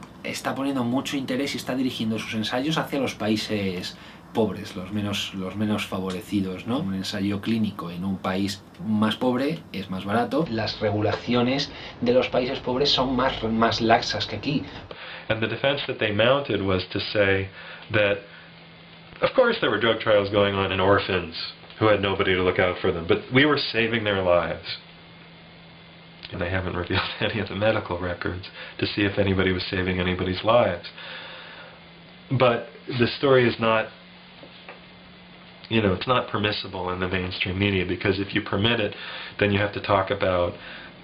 poniendo mucho interés y está dirigiendo sus ensayos hacia los países pobres, los menos favorecidos, ¿no? Un ensayo clínico en un país más pobre es más barato. Las regulaciones de los países pobres son más laxas que aquí. And the defense that they mounted was to say that, of course there were drug trials going on in orphans who had nobody to look out for them, but we were saving their lives. And they haven't revealed any of the medical records to see if anybody was saving anybody's lives. But the story is not, you know, it's not permissible in the mainstream media, because if you permit it, then you have to talk about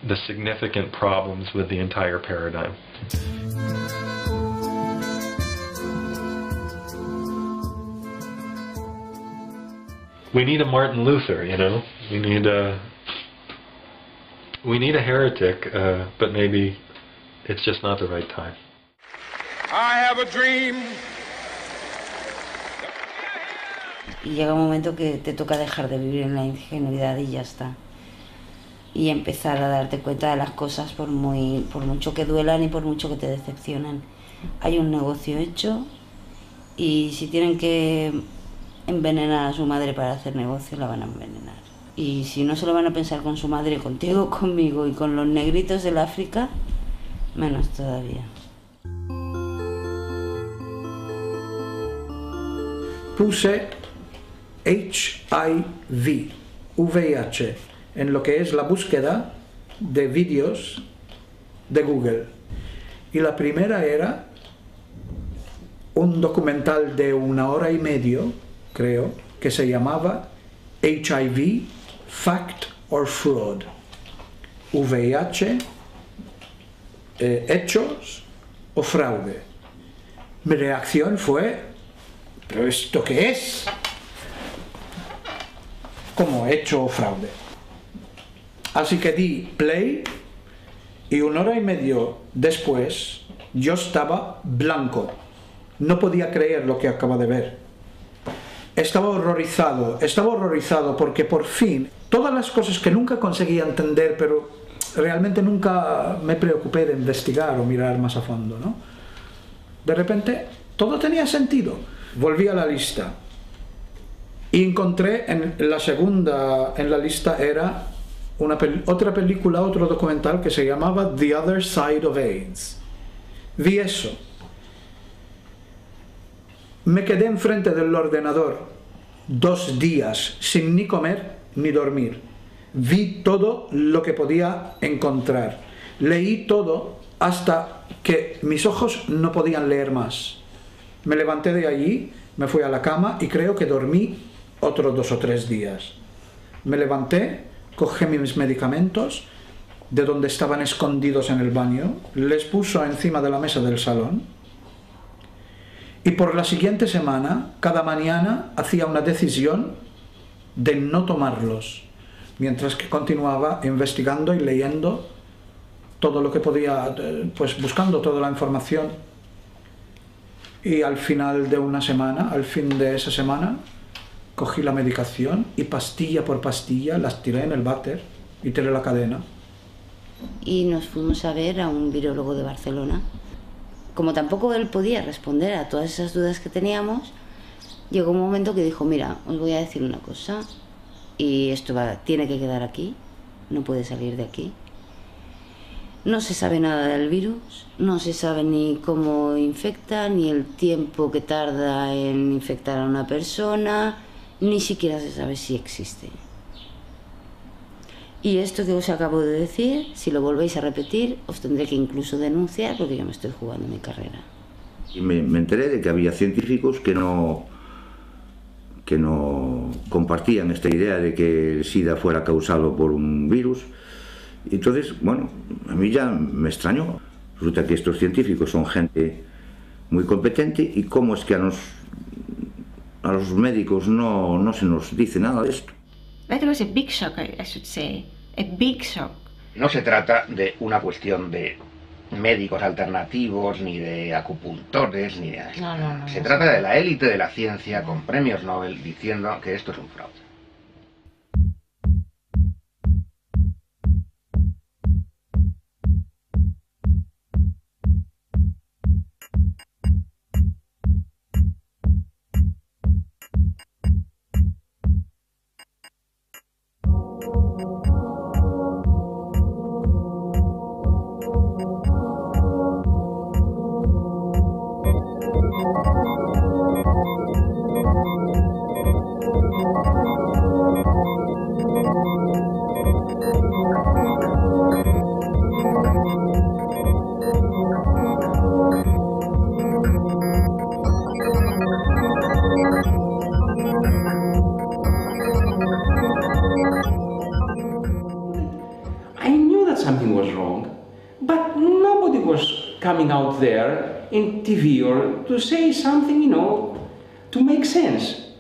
the significant problems with the entire paradigm. We need a Martin Luther, you know. We need a heretic, but maybe it's just not the right time. I have a dream. Y llega un momento que te toca dejar de vivir en la ingenuidad y ya está. Y empezar a darte cuenta de las cosas por mucho que duelan y por mucho que te decepcionan. Hay un negocio hecho y si tienen que envenenar a su madre para hacer negocio, la van a envenenar. Y si no se lo van a pensar con su madre, contigo, conmigo y con los negritos del África, menos todavía. Puse HIV, VIH, en lo que es la búsqueda de vídeos de Google. Y la primera era un documental de 1 hora y media, creo, que se llamaba HIV, Fact or Fraud. VIH, hechos o fraude. Mi reacción fue, ¿pero esto qué es? ¿Cómo hecho o fraude? Así que di play y 1 hora y media después yo estaba blanco. No podía creer lo que acaba de ver. Estaba horrorizado porque por fin, todas las cosas que nunca conseguía entender, pero realmente nunca me preocupé de investigar o mirar más a fondo, ¿no? De repente, todo tenía sentido. Volví a la lista y encontré en la lista era otra película, otro documental que se llamaba The Other Side of AIDS. Vi eso. Me quedé enfrente del ordenador 2 días sin ni comer ni dormir. Vi todo lo que podía encontrar. Leí todo hasta que mis ojos no podían leer más. Me levanté de allí Me fui a la cama y creo que dormí otros 2 o 3 días. Me levanté, cogí mis medicamentos de donde estaban escondidos en el baño, les puso encima de la mesa del salón y por la siguiente semana, cada mañana, hacía una decisión de no tomarlos, mientras que continuaba investigando y leyendo todo lo que podía, pues buscando toda la información. Y al final de una semana, al fin de esa semana, cogí la medicación y pastilla por pastilla las tiré en el váter y tiré la cadena. Y nos fuimos a ver a un virólogo de Barcelona. Como tampoco él podía responder a todas esas dudas que teníamos, llegó un momento que dijo, mira, os voy a decir una cosa, y esto tiene que quedar aquí, no puede salir de aquí. No se sabe nada del virus, no se sabe ni cómo infecta, ni el tiempo que tarda en infectar a una persona, ni siquiera se sabe si existe. Y esto que os acabo de decir, si lo volvéis a repetir, os tendré que incluso denunciar porque yo me estoy jugando mi carrera. Y me enteré de que había científicos que no compartían esta idea de que el SIDA fuera causado por un virus. Y entonces, bueno, a mí ya me extrañó. Resulta que estos científicos son gente muy competente y cómo es que a los médicos no se nos dice nada de esto. That was a big shock, I should say. A big shock. No se trata de una cuestión de médicos alternativos, ni de acupuntores, ni de nada. No, Se trata de la élite de la ciencia con premios Nobel diciendo que esto es un fraude. Something was wrong, but nobody was coming out there in TV or to say something, you know, to make sense.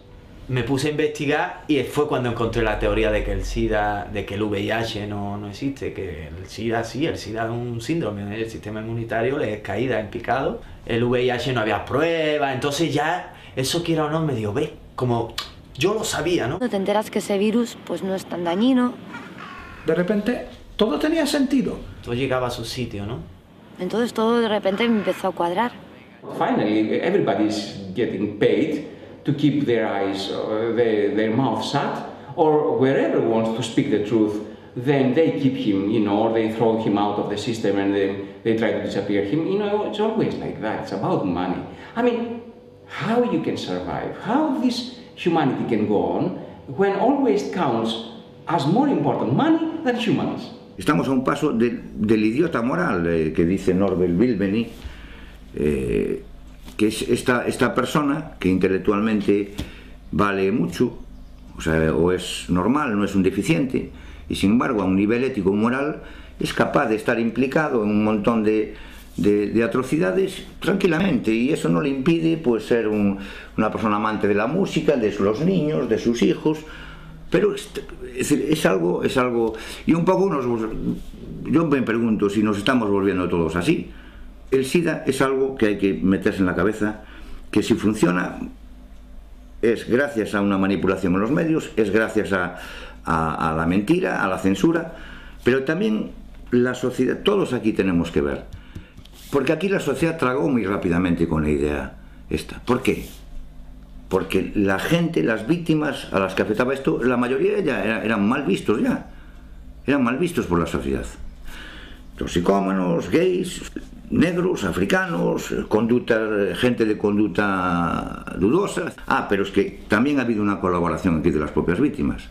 Me puse a investigar y fue cuando encontré la teoría de que el SIDA, de que el VIH no existe, que el SIDA sí, el SIDA es un síndrome del sistema inmunitario, le es caída en picado, el VIH no había pruebas, entonces ya eso quiera o no me dio, ve, como yo lo sabía, ¿no? Te enteras que ese virus pues no es tan dañino. De repente todo tenía sentido. Todo llegaba a su sitio, ¿no? Entonces todo de repente me empezó a cuadrar. Finally, everybody's getting paid to keep their eyes, their mouth shut, or wherever wants to speak the truth, then they keep him, you know, or they throw him out of the system and then they try to disappear him. You know, it's always like that. It's about money. I mean, how you can survive, how this humanity can go on when always counts as more important money than humans. Estamos a un paso del idiota moral que dice Norbert Wilbeny, que es esta persona que intelectualmente vale mucho, o sea, o es normal, no es un deficiente, y sin embargo a un nivel ético y moral es capaz de estar implicado en un montón de atrocidades tranquilamente, y eso no le impide pues ser una persona amante de la música, de los niños, de sus hijos. Pero es algo, y un poco yo me pregunto si nos estamos volviendo todos así. El SIDA es algo que hay que meterse en la cabeza, que si funciona es gracias a una manipulación en los medios, es gracias a la mentira, a la censura, pero también la sociedad, todos aquí tenemos que ver. Porque aquí la sociedad tragó muy rápidamente con la idea esta. ¿Por qué? Porque la gente, las víctimas a las que afectaba esto, la mayoría ya eran mal vistos ya. Eran mal vistos por la sociedad. Toxicómanos, gays, negros, africanos, gente de conducta dudosa. Ah, pero es que también ha habido una colaboración aquí de las propias víctimas.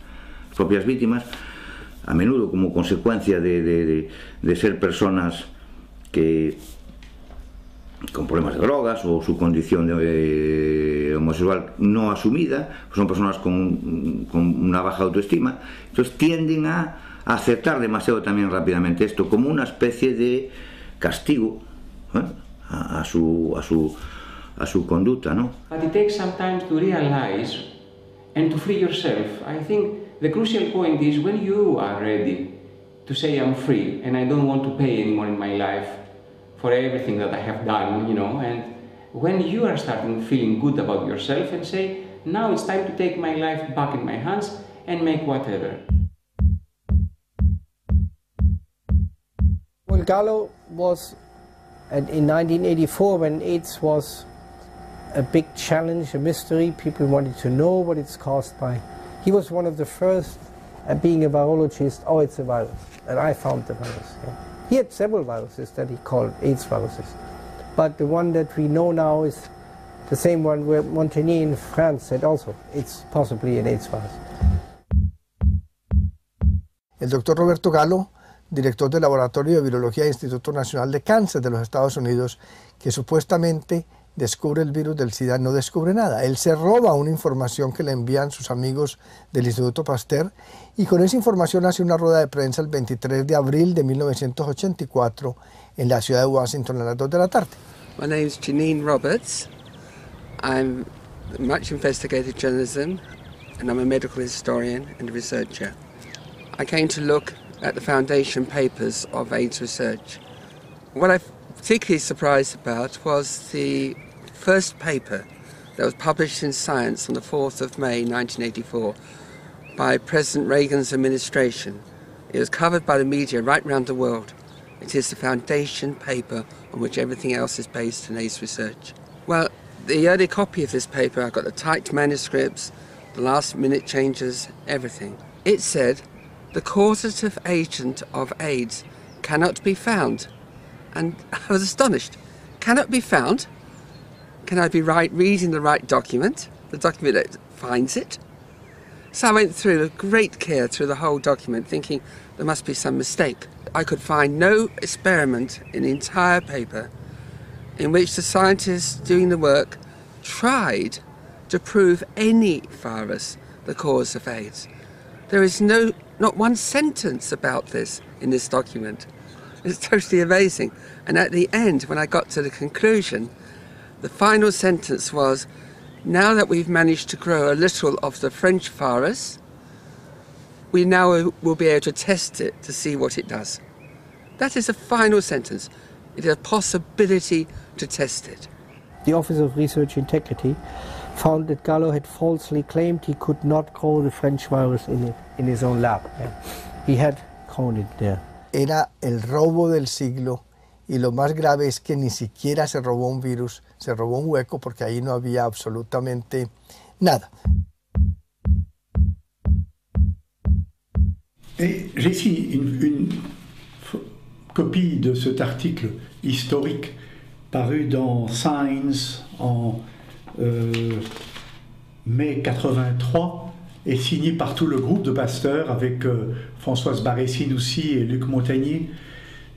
Las propias víctimas, a menudo como consecuencia de ser personas que con problemas de drogas o su condición de homosexual no asumida, son personas con una baja autoestima, entonces tienden a aceptar demasiado también rápidamente esto como una especie de castigo a su conducta, ¿no? But it takes some time to realize and to free yourself. I think the crucial point is when you are ready to say I'm free and I don't want to pay anymore in my life for everything that I have done, you know, and when you are starting feeling good about yourself and say, now it's time to take my life back in my hands and make whatever. Well, Gallo was, in 1984, when AIDS was a big challenge, a mystery, people wanted to know what it's caused by. He was one of the first, being a virologist, oh, it's a virus, and I found the virus. Yeah. He had several viruses that he called AIDS viruses, but the one that we know now is the same one where Montagnier in France said also, it's possibly an AIDS virus. El doctor Roberto Gallo, director del Laboratorio de Virología del Instituto Nacional de Cáncer de los Estados Unidos, que supuestamente descubre el virus del SIDA, no descubre nada. Él se roba una información que le envían sus amigos del Instituto Pasteur y con esa información hace una rueda de prensa el 23 de abril de 1984 en la ciudad de Washington a las 2 de la tarde. My name is Janine Roberts. I'm much investigative journalism and I'm a medical historian and a researcher. I came to look at the foundation papers of AIDS research. What I'm particularly surprised about was the first paper that was published in Science on the 4th of May 1984 by President Reagan's administration. It was covered by the media right around the world. It is the foundation paper on which everything else is based in AIDS research. Well, the early copy of this paper, I've got the typed manuscripts, the last minute changes, everything. It said, the causative agent of AIDS cannot be found. And I was astonished. Cannot be found? Can I be reading the right document? The document that finds it? So I went through with great care through the whole document, thinking there must be some mistake. I could find no experiment in the entire paper in which the scientists doing the work tried to prove any virus the cause of AIDS. There is not one sentence about this in this document. It's totally amazing. And at the end, when I got to the conclusion, the final sentence was, now that we've managed to grow a little of the French virus, we now will be able to test it to see what it does. That is the final sentence. It is a possibility to test it. The Office of Research Integrity found that Gallo had falsely claimed he could not grow the French virus in his own lab. He had grown it there. Era el robo del siglo y lo más grave es que ni siquiera se robó un virus, se robó un hueco porque ahí no había absolutamente nada. J'ai ici une copie de cet article historique paru dans Science en mai 83 et signé par tout le groupe de Pasteur avec Françoise Barré-Sinoussi et Luc Montagnier.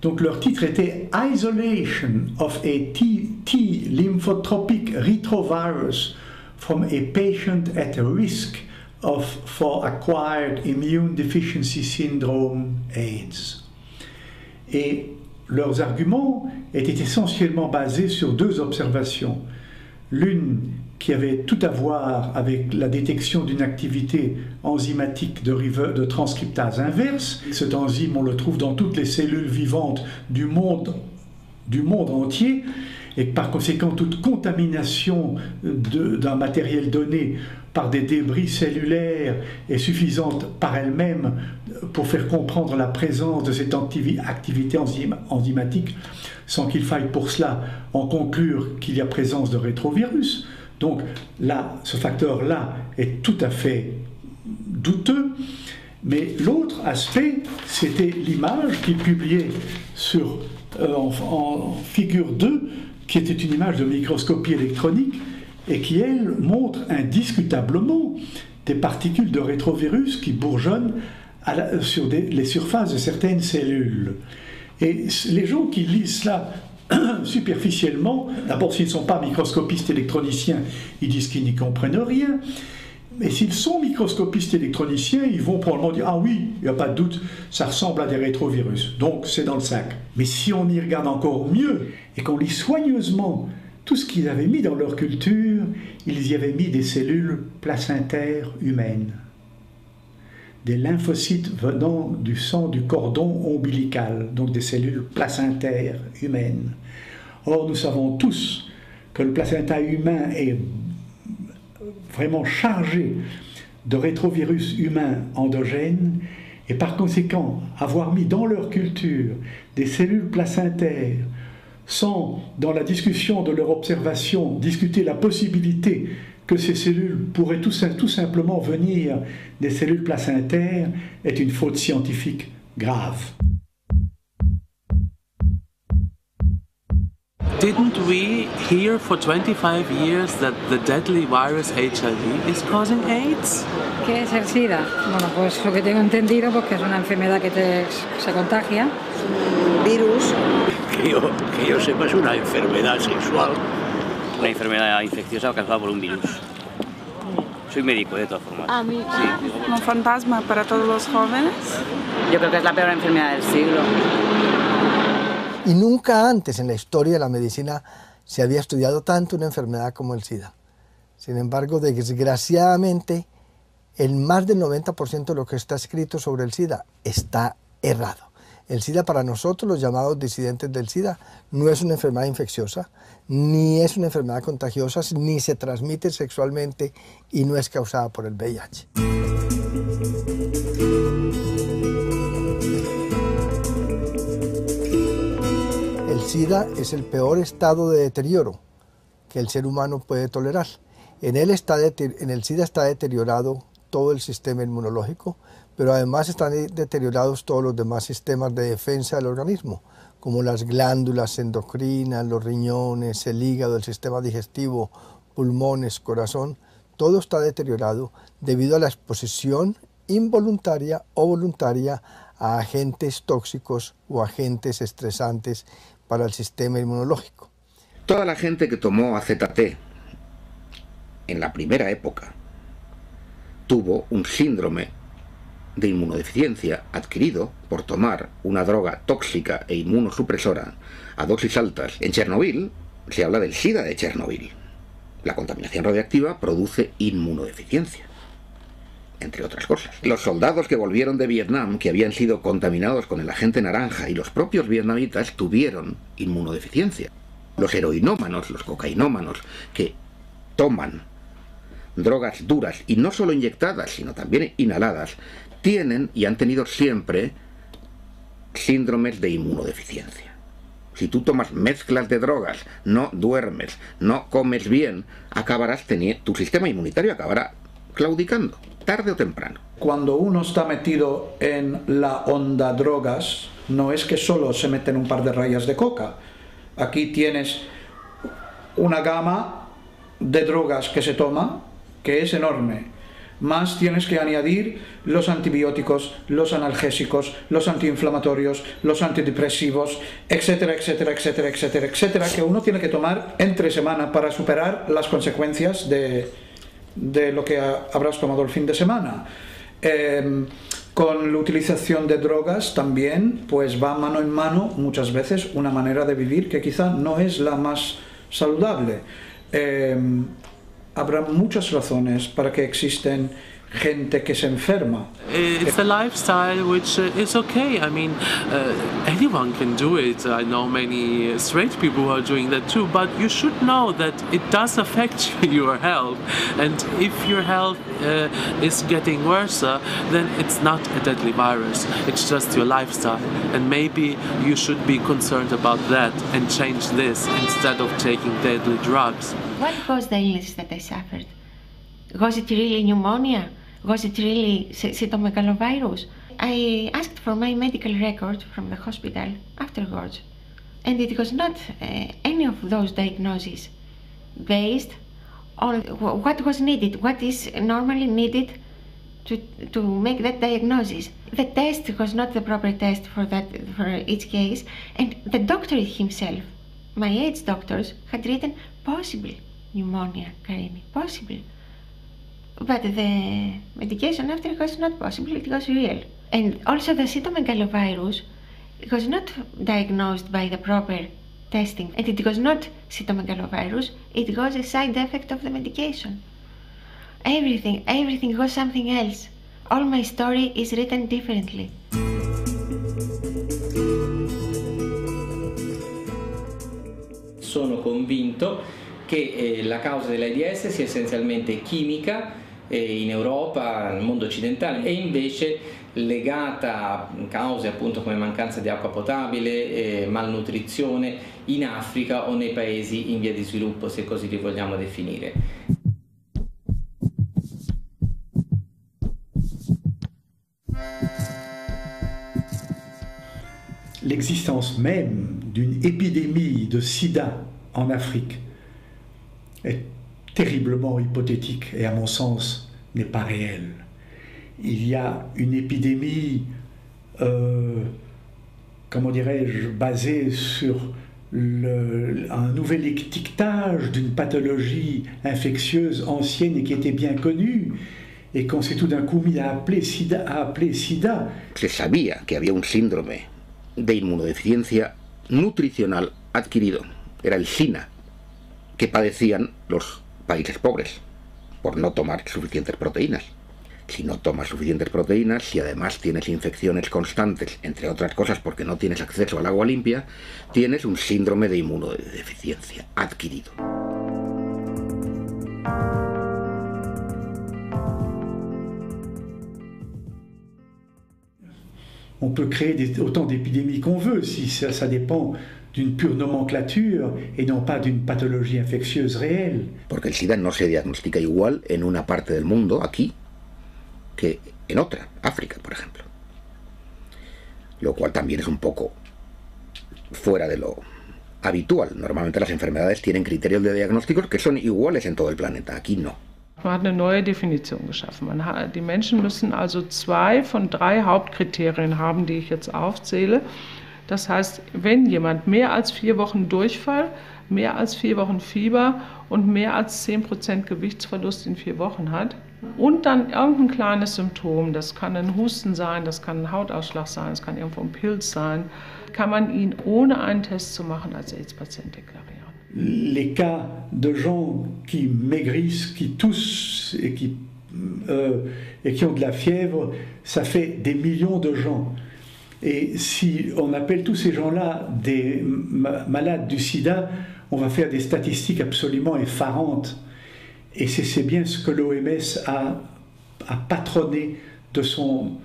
Donc leur titre était Isolation of a T lymphotropic retrovirus from a patient at risk for acquired immune deficiency syndrome AIDS. Et leurs arguments étaient essentiellement basés sur deux observations. L'une qui avait tout à voir avec la détection d'une activité enzymatique de transcriptase inverse. Cet enzyme, on le trouve dans toutes les cellules vivantes du monde entier, et par conséquent, toute contamination d'un matériel donné par des débris cellulaires est suffisante par elle-même pour faire comprendre la présence de cette activité enzymatique, sans qu'il faille pour cela en conclure qu'il y a présence de rétrovirus. Donc là, ce facteur-là est tout à fait douteux. Mais l'autre aspect, c'était l'image qu'il publiait en figure 2, qui était une image de microscopie électronique et qui, elle, montre indiscutablement des particules de rétrovirus qui bourgeonnent sur les surfaces de certaines cellules. Et les gens qui lisent cela superficiellement. D'abord, s'ils ne sont pas microscopistes électroniciens, ils disent qu'ils n'y comprennent rien. Mais s'ils sont microscopistes électroniciens, ils vont probablement dire « Ah oui, il n'y a pas de doute, ça ressemble à des rétrovirus, donc c'est dans le sac. » Mais si on y regarde encore mieux et qu'on lit soigneusement tout ce qu'ils avaient mis dans leur culture, ils y avaient mis des cellules placentaires humaines, des lymphocytes venant du sang du cordon ombilical, donc des cellules placentaires humaines. Or, nous savons tous que le placenta humain est vraiment chargé de rétrovirus humains endogènes, et par conséquent, avoir mis dans leur culture des cellules placentaires sans, dans la discussion de leur observation, discuter la possibilité que ces cellules pourraient tout simplement venir des cellules placentaires, est une faute scientifique grave. Didn't we hear for 25 years that the deadly virus HIV is causing AIDS? ¿Qué es el SIDA? Bueno, pues lo que tengo entendido, pues que es una enfermedad que se contagia. Virus. Que yo sepa, es una enfermedad sexual. Una enfermedad infecciosa causada por un virus. Soy médico, de todas formas. A mí, sí. Un fantasma para todos los jóvenes. Yo creo que es la peor enfermedad del siglo. Y nunca antes en la historia de la medicina se había estudiado tanto una enfermedad como el SIDA. Sin embargo, desgraciadamente, el más del 90% de lo que está escrito sobre el SIDA está errado. El SIDA, para nosotros, los llamados disidentes del SIDA, no es una enfermedad infecciosa, ni es una enfermedad contagiosa, ni se transmite sexualmente y no es causada por el VIH. El SIDA es el peor estado de deterioro que el ser humano puede tolerar. En el SIDA está deteriorado todo el sistema inmunológico, pero además están deteriorados todos los demás sistemas de defensa del organismo, como las glándulas endocrinas, los riñones, el hígado, el sistema digestivo, pulmones, corazón. Todo está deteriorado debido a la exposición involuntaria o voluntaria a agentes tóxicos o agentes estresantes para el sistema inmunológico. Toda la gente que tomó AZT en la primera época tuvo un síndrome de inmunodeficiencia adquirido por tomar una droga tóxica e inmunosupresora a dosis altas. En Chernobyl se habla del SIDA de Chernobyl. La contaminación radiactiva produce inmunodeficiencia, entre otras cosas. Los soldados que volvieron de Vietnam, que habían sido contaminados con el agente naranja, y los propios vietnamitas tuvieron inmunodeficiencia. Los heroinómanos, los cocainómanos, que toman drogas duras, y no solo inyectadas, sino también inhaladas, tienen y han tenido siempre síndromes de inmunodeficiencia. Si tú tomas mezclas de drogas, no duermes, no comes bien, tu sistema inmunitario acabará claudicando, tarde o temprano. Cuando uno está metido en la onda drogas, no es que solo se meten un par de rayas de coca. Aquí tienes una gama de drogas que se toma, que es enorme. Más tienes que añadir los antibióticos, los analgésicos, los antiinflamatorios, los antidepresivos, etcétera, etcétera, etcétera, etcétera, etcétera, que uno tiene que tomar entre semana para superar las consecuencias de lo que habrás tomado el fin de semana. Con la utilización de drogas también pues va mano en mano muchas veces una manera de vivir que quizá no es la más saludable. Habrá muchas razones para que existen gente que se enferma. It's a lifestyle which is okay. I mean, anyone can do it. I know many straight people who are doing that too, but you should know that it does affect your health. And if your health is getting worse, then it's not a deadly virus. It's just your lifestyle. And maybe you should be concerned about that and change this instead of taking deadly drugs. What caused the illness that I suffered? Was it really pneumonia? Was it really cytomegalovirus? I asked for my medical record from the hospital afterwards, and it was not any of those diagnoses based on what was needed, what is normally needed to make that diagnosis. The test was not the proper test for each case, and the doctor himself my age doctors had written possible pneumonia, Karimi, possible. But the medication after it was not possible, it was real. And also the cytomegalovirus was not diagnosed by the proper testing. And it was not cytomegalovirus, it was a side effect of the medication. Everything was something else. All my story is written differently. Sono convinto che la causa dell'AIDS sia essenzialmente chimica in Europa, nel mondo occidentale, e invece legata a cause appunto come mancanza di acqua potabile, malnutrizione in Africa o nei paesi in via di sviluppo, se così li vogliamo definire. L'existence même d'une épidémie de sida en Afrique est terriblement hypothétique et à mon sens n'est pas réelle. Il y a une épidémie, comment dirais-je, basée sur un nouvel étiquetage d'une pathologie infectieuse ancienne et qui était bien connue, et qu'on s'est tout d'un coup mis à appeler SIDA. Se sabía que había un síndrome de inmunodeficiencia nutricional adquirido. Era el SINA, que padecían los países pobres por no tomar suficientes proteínas. Si no tomas suficientes proteínas, si además tienes infecciones constantes, entre otras cosas porque no tienes acceso al agua limpia, tienes un síndrome de inmunodeficiencia adquirido. On peut créer autant d'épidémies qu'on veut, si ça dépend d'une pure nomenclature et non pas d'une pathologie infectieuse réelle. Porque el SIDA no se diagnostica igual en una parte del mundo, aquí, que en otra, África, por ejemplo. Lo cual también es un poco fuera de lo habitual. Normalmente las enfermedades tienen criterios de diagnósticos que son iguales en todo el planeta, aquí no. Man hat eine neue Definition geschaffen. Die Menschen müssen also 2 von 3 Hauptkriterien haben, die ich jetzt aufzähle. Das heißt, wenn jemand mehr als 4 Wochen Durchfall, mehr als 4 Wochen Fieber und mehr als 10% Gewichtsverlust in 4 Wochen hat und dann irgendein kleines Symptom, das kann ein Husten sein, das kann ein Hautausschlag sein, das kann irgendwo ein Pilz sein, kann man ihn ohne einen Test zu machen als AIDS-Patient deklarieren. Les cas de gens qui maigrissent, qui toussent et qui ont de la fièvre, ça fait des millions de gens. Et si on appelle tous ces gens-là des malades du sida, on va faire des statistiques absolument effarantes. Et c'est bien ce que l'OMS a patronné de son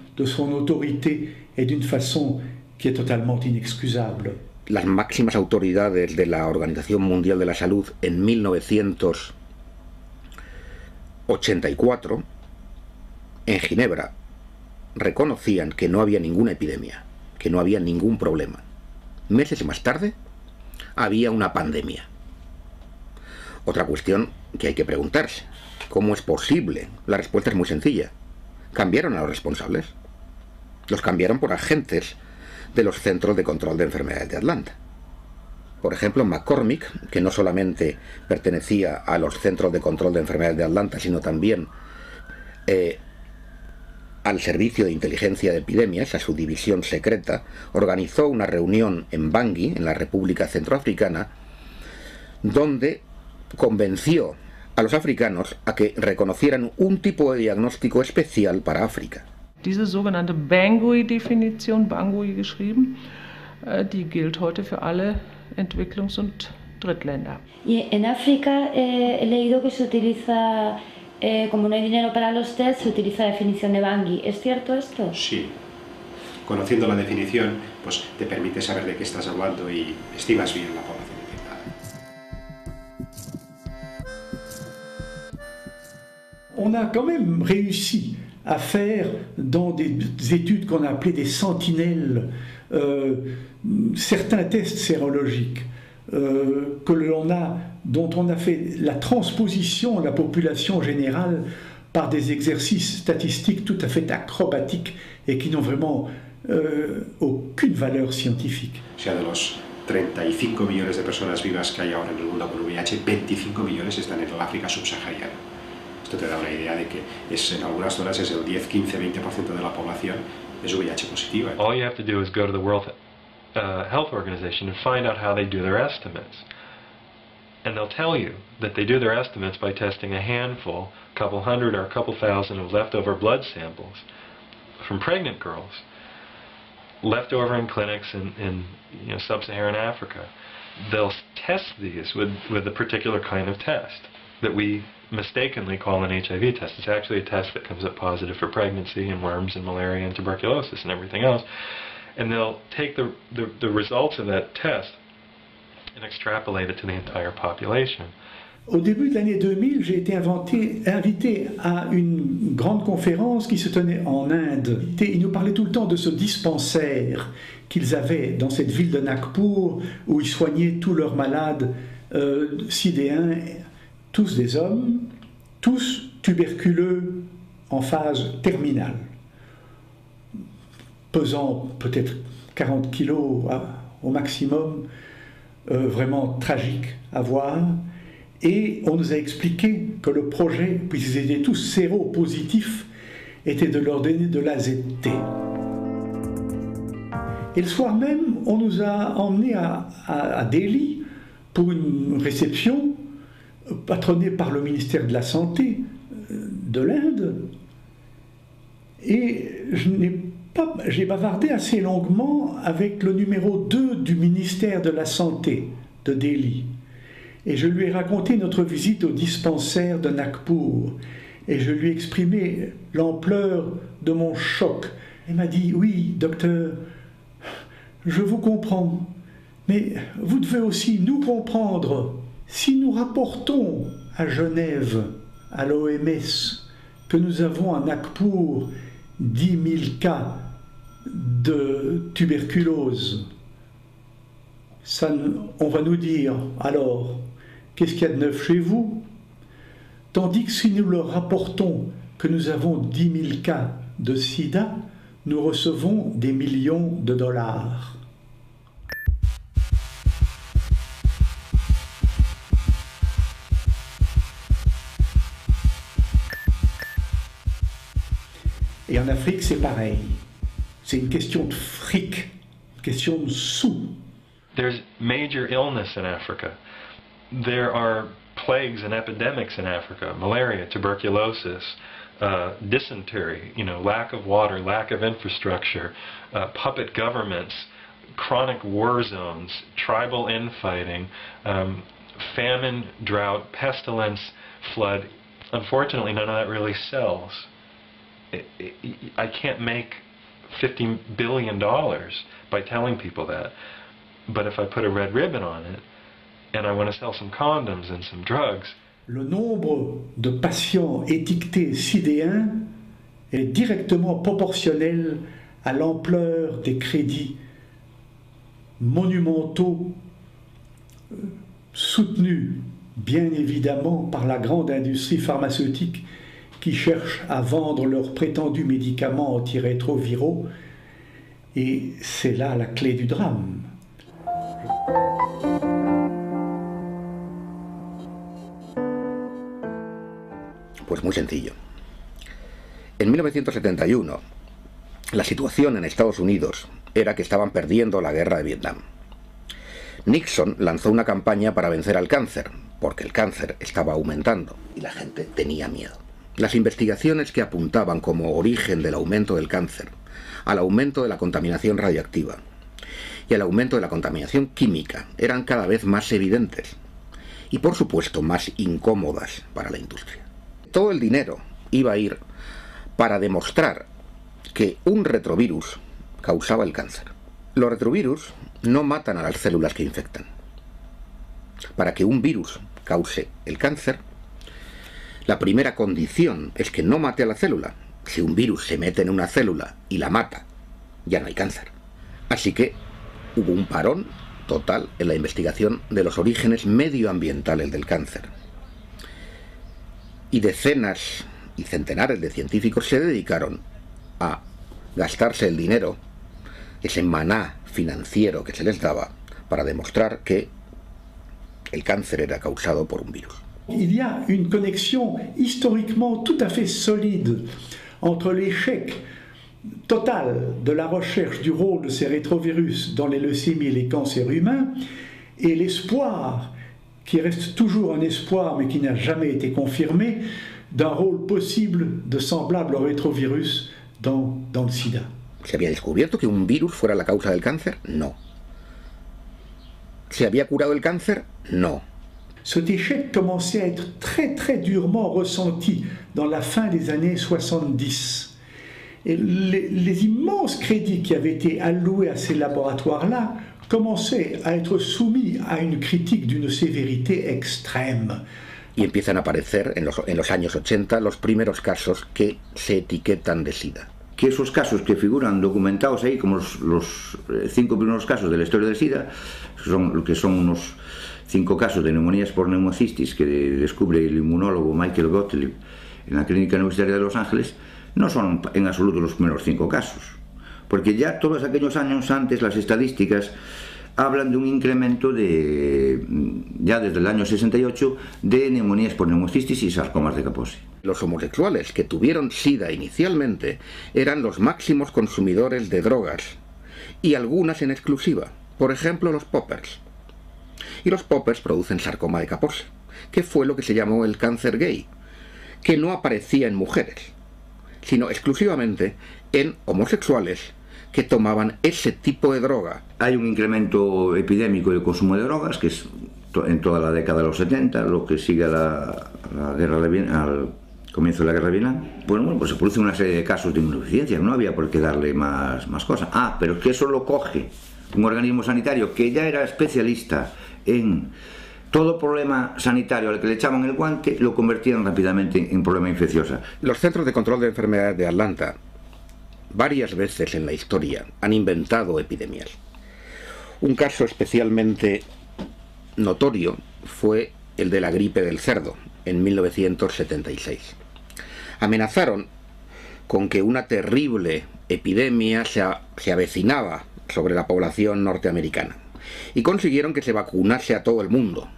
autorité et d'une façon qui est totalement inexcusable. Las máximas autoridades de la Organización Mundial de la Salud en 1984, en Ginebra, reconocían que no había ninguna epidemia, que no había ningún problema. Meses más tarde, había una pandemia. Otra cuestión que hay que preguntarse, ¿cómo es posible? La respuesta es muy sencilla. Cambiaron a los responsables. Los cambiaron por agentes de los Centros de Control de Enfermedades de Atlanta. Por ejemplo, McCormick, que no solamente pertenecía a los Centros de Control de Enfermedades de Atlanta, sino también al Servicio de Inteligencia de Epidemias, a su división secreta, organizó una reunión en Bangui, en la República Centroafricana, donde convenció a los africanos a que reconocieran un tipo de diagnóstico especial para África. Diese sogenannte Bangui-Definition, Bangui geschrieben, die gilt heute für alle Entwicklungs- und Drittländer. Y en África he leído que se utiliza, como no hay dinero para los test, se utiliza la definición de Bangui. ¿Es cierto esto? Sí. Conociendo la definición, pues te permite saber de qué estás hablando y estimas bien la población infectada. On a quand même réussi à faire dans des études qu'on a appelées des sentinelles certains tests sérologiques dont on a fait la transposition à la population générale par des exercices statistiques tout à fait acrobatiques et qui n'ont vraiment aucune valeur scientifique. O sea, de los 35 millones de personas vivas que hay ahora en el mundo con VIH, 25 millones están en el África subsahariana. Esto te da una idea de que en algunas zonas es el 10, 15, 20% de la población es VIH positiva. All you have to do is go to the World Health Organization and find out how they do their estimates. And they'll tell you that they do their estimates by testing a handful, a couple hundred or a couple thousand of leftover blood samples from pregnant girls, left over in clinics in sub-Saharan Africa. They'll test these with a particular kind of test that we mistakenly call an HIV test. It's actually a test that comes up positive for pregnancy and worms and malaria and tuberculosis and everything else. And they'll take the results of that test and extrapolate it to the entire population. Au début de l'année 2000, j'ai été invité à une grande conférence qui se tenait en Inde. Ils nous parlaient tout le temps de ce dispensaire qu'ils avaient dans cette ville de Nagpur où ils soignaient tous leurs malades sidéens, tous des hommes, tous tuberculeux en phase terminale, pesant peut-être 40 kilos au maximum, vraiment tragique à voir. Et on nous a expliqué que le projet, puisqu'ils étaient tous séropositifs, était de leur donner de l'AZT. Et le soir même, on nous a emmenés à Delhi pour une réception patronnée par le ministère de la Santé de l'Inde. Et j'ai bavardé assez longuement avec le numéro 2 du ministère de la Santé de Delhi. Et je lui ai raconté notre visite au dispensaire de Nagpur. Et je lui ai exprimé l'ampleur de mon choc. Il m'a dit, oui, docteur, je vous comprends, mais vous devez aussi nous comprendre. Si nous rapportons à Genève, à l'OMS, que nous avons à Nagpur 10 000 cas de tuberculose, on va nous dire, alors, qu'est-ce qu'il y a de neuf chez vous? Tandis que si nous leur rapportons que nous avons 10 000 cas de sida, nous recevons des millions de dollars. Et en Afrique, c'est pareil. C'est une question de fric, une question de sous. There's major illness in Africa. There are plagues and epidemics in Africa: malaria, tuberculosis, dysentery, lack of water, lack of infrastructure, puppet governments, chronic war zones, tribal infighting, famine, drought, pestilence, flood. Unfortunately, none of that really sells. I can't make $50 billion by telling people that. But if I put a red ribbon on it, and I want to sell some condoms and some drugs. Le nombre de patients étiquetés sidéens est directement proportionnel à l'ampleur des crédits monumentaux soutenus bien évidemment par la grande industrie pharmaceutique qui cherche à vendre leurs prétendus médicaments antirétroviraux. Et c'est là la clé du drame. Pues muy sencillo. En 1971, la situación en Estados Unidos era que estaban perdiendo la guerra de Vietnam. Nixon lanzó una campaña para vencer al cáncer, porque el cáncer estaba aumentando y la gente tenía miedo. Las investigaciones que apuntaban como origen del aumento del cáncer al aumento de la contaminación radiactiva y al aumento de la contaminación química eran cada vez más evidentes y, por supuesto, más incómodas para la industria. Todo el dinero iba a ir para demostrar que un retrovirus causaba el cáncer. Los retrovirus no matan a las células que infectan. Para que un virus cause el cáncer, la primera condición es que no mate a la célula. Si un virus se mete en una célula y la mata, ya no hay cáncer. Así que hubo un parón total en la investigación de los orígenes medioambientales del cáncer. Y decenas y centenares de científicos se dedicaron a gastarse el dinero, ese maná financiero que se les daba, para demostrar que el cáncer era causado por un virus. Il y a une connexion historiquement tout à fait solide entre l'échec total de la recherche du rôle de ces rétrovirus dans les leucémies et les cancers humains et l'espoir, qui reste toujours un espoir mais qui n'a jamais été confirmé, d'un rôle possible de semblable au rétrovirus dans le sida. ¿Se había descubierto que un virus fuera la causa del cáncer? No. ¿Se había curado el cáncer? No. Cet échec commençait à être très durement ressenti dans la fin des années 70. Et les immenses crédits qui avaient été alloués à ces laboratoires-là commençaient à être soumis à une critique d'une sévérité extrême. Y empiezan a aparecer en los años 80 los primeros casos que se etiquetan de SIDA. Que esos casos que figuran documentados ahí como los 5 primeros casos de la historia del SIDA, que son unos 5 casos de neumonías por neumocistis que descubre el inmunólogo Michael Gottlieb en la Clínica Universitaria de Los Ángeles, no son en absoluto los primeros 5 casos, porque ya todos aquellos años antes las estadísticas hablan de un incremento ya desde el año 68 de neumonías por neumocistis y sarcomas de Kaposi. Los homosexuales que tuvieron SIDA inicialmente eran los máximos consumidores de drogas, y algunas en exclusiva, por ejemplo los poppers. Y los poppers producen sarcoma de Kaposi, que fue lo que se llamó el cáncer gay, que no aparecía en mujeres, sino exclusivamente en homosexuales que tomaban ese tipo de droga. Hay un incremento epidémico del consumo de drogas, que es en toda la década de los 70, lo que sigue a la guerra de Vietnam, al comienzo de la guerra de Vietnam. Bueno, pues se produce una serie de casos de inmunodeficiencia, no había por qué darle más cosas. Pero es que eso lo coge un organismo sanitario que ya era especialista en todo problema sanitario al que le echaban el guante, lo convertían rápidamente en problema infeccioso. Los Centros de Control de Enfermedades de Atlanta varias veces en la historia han inventado epidemias. Un caso especialmente notorio fue el de la gripe del cerdo en 1976. Amenazaron con que una terrible epidemia se avecinaba sobre la población norteamericana y consiguieron que se vacunase a todo el mundo,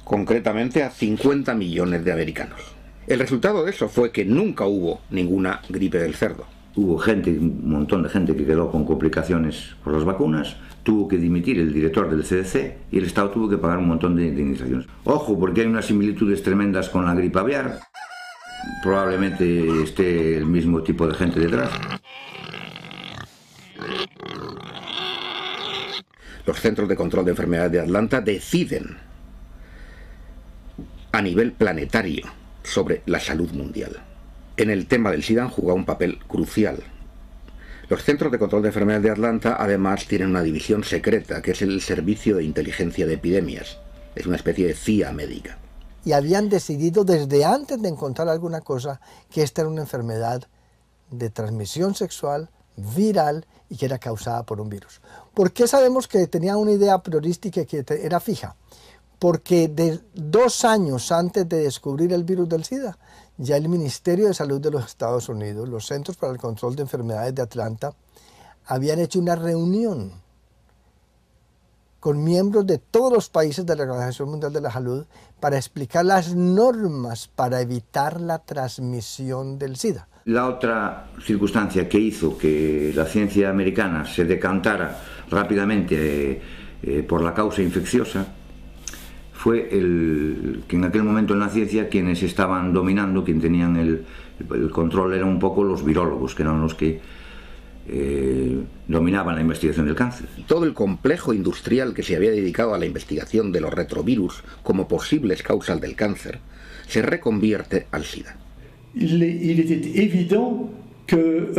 concretamente a 50 millones de americanos. El resultado de eso fue que nunca hubo ninguna gripe del cerdo. Hubo un montón de gente que quedó con complicaciones por las vacunas, tuvo que dimitir el director del CDC y el Estado tuvo que pagar un montón de indemnizaciones. Ojo, porque hay unas similitudes tremendas con la gripe aviar, probablemente esté el mismo tipo de gente detrás. Los Centros de Control de Enfermedades de Atlanta deciden a nivel planetario sobre la salud mundial. En el tema del SIDA han jugado un papel crucial. Los Centros de Control de Enfermedades de Atlanta además tienen una división secreta que es el Servicio de Inteligencia de Epidemias. Es una especie de CIA médica. Y habían decidido desde antes de encontrar alguna cosa que esta era una enfermedad de transmisión sexual, viral y que era causada por un virus. ¿Por qué sabemos que tenía una idea priorística que era fija? Porque 2 años antes de descubrir el virus del SIDA, ya el Ministerio de Salud de los Estados Unidos, los Centros para el Control de Enfermedades de Atlanta, habían hecho una reunión con miembros de todos los países de la Organización Mundial de la Salud para explicar las normas para evitar la transmisión del SIDA. La otra circunstancia que hizo que la ciencia americana se decantara rápidamente por la causa infecciosa fue que en aquel momento en la ciencia quienes estaban dominando, quien tenían el control eran un poco los virólogos, que eran los que dominaban la investigación del cáncer. Todo el complejo industrial que se había dedicado a la investigación de los retrovirus como posibles causas del cáncer se reconvierte al SIDA. Il était évident que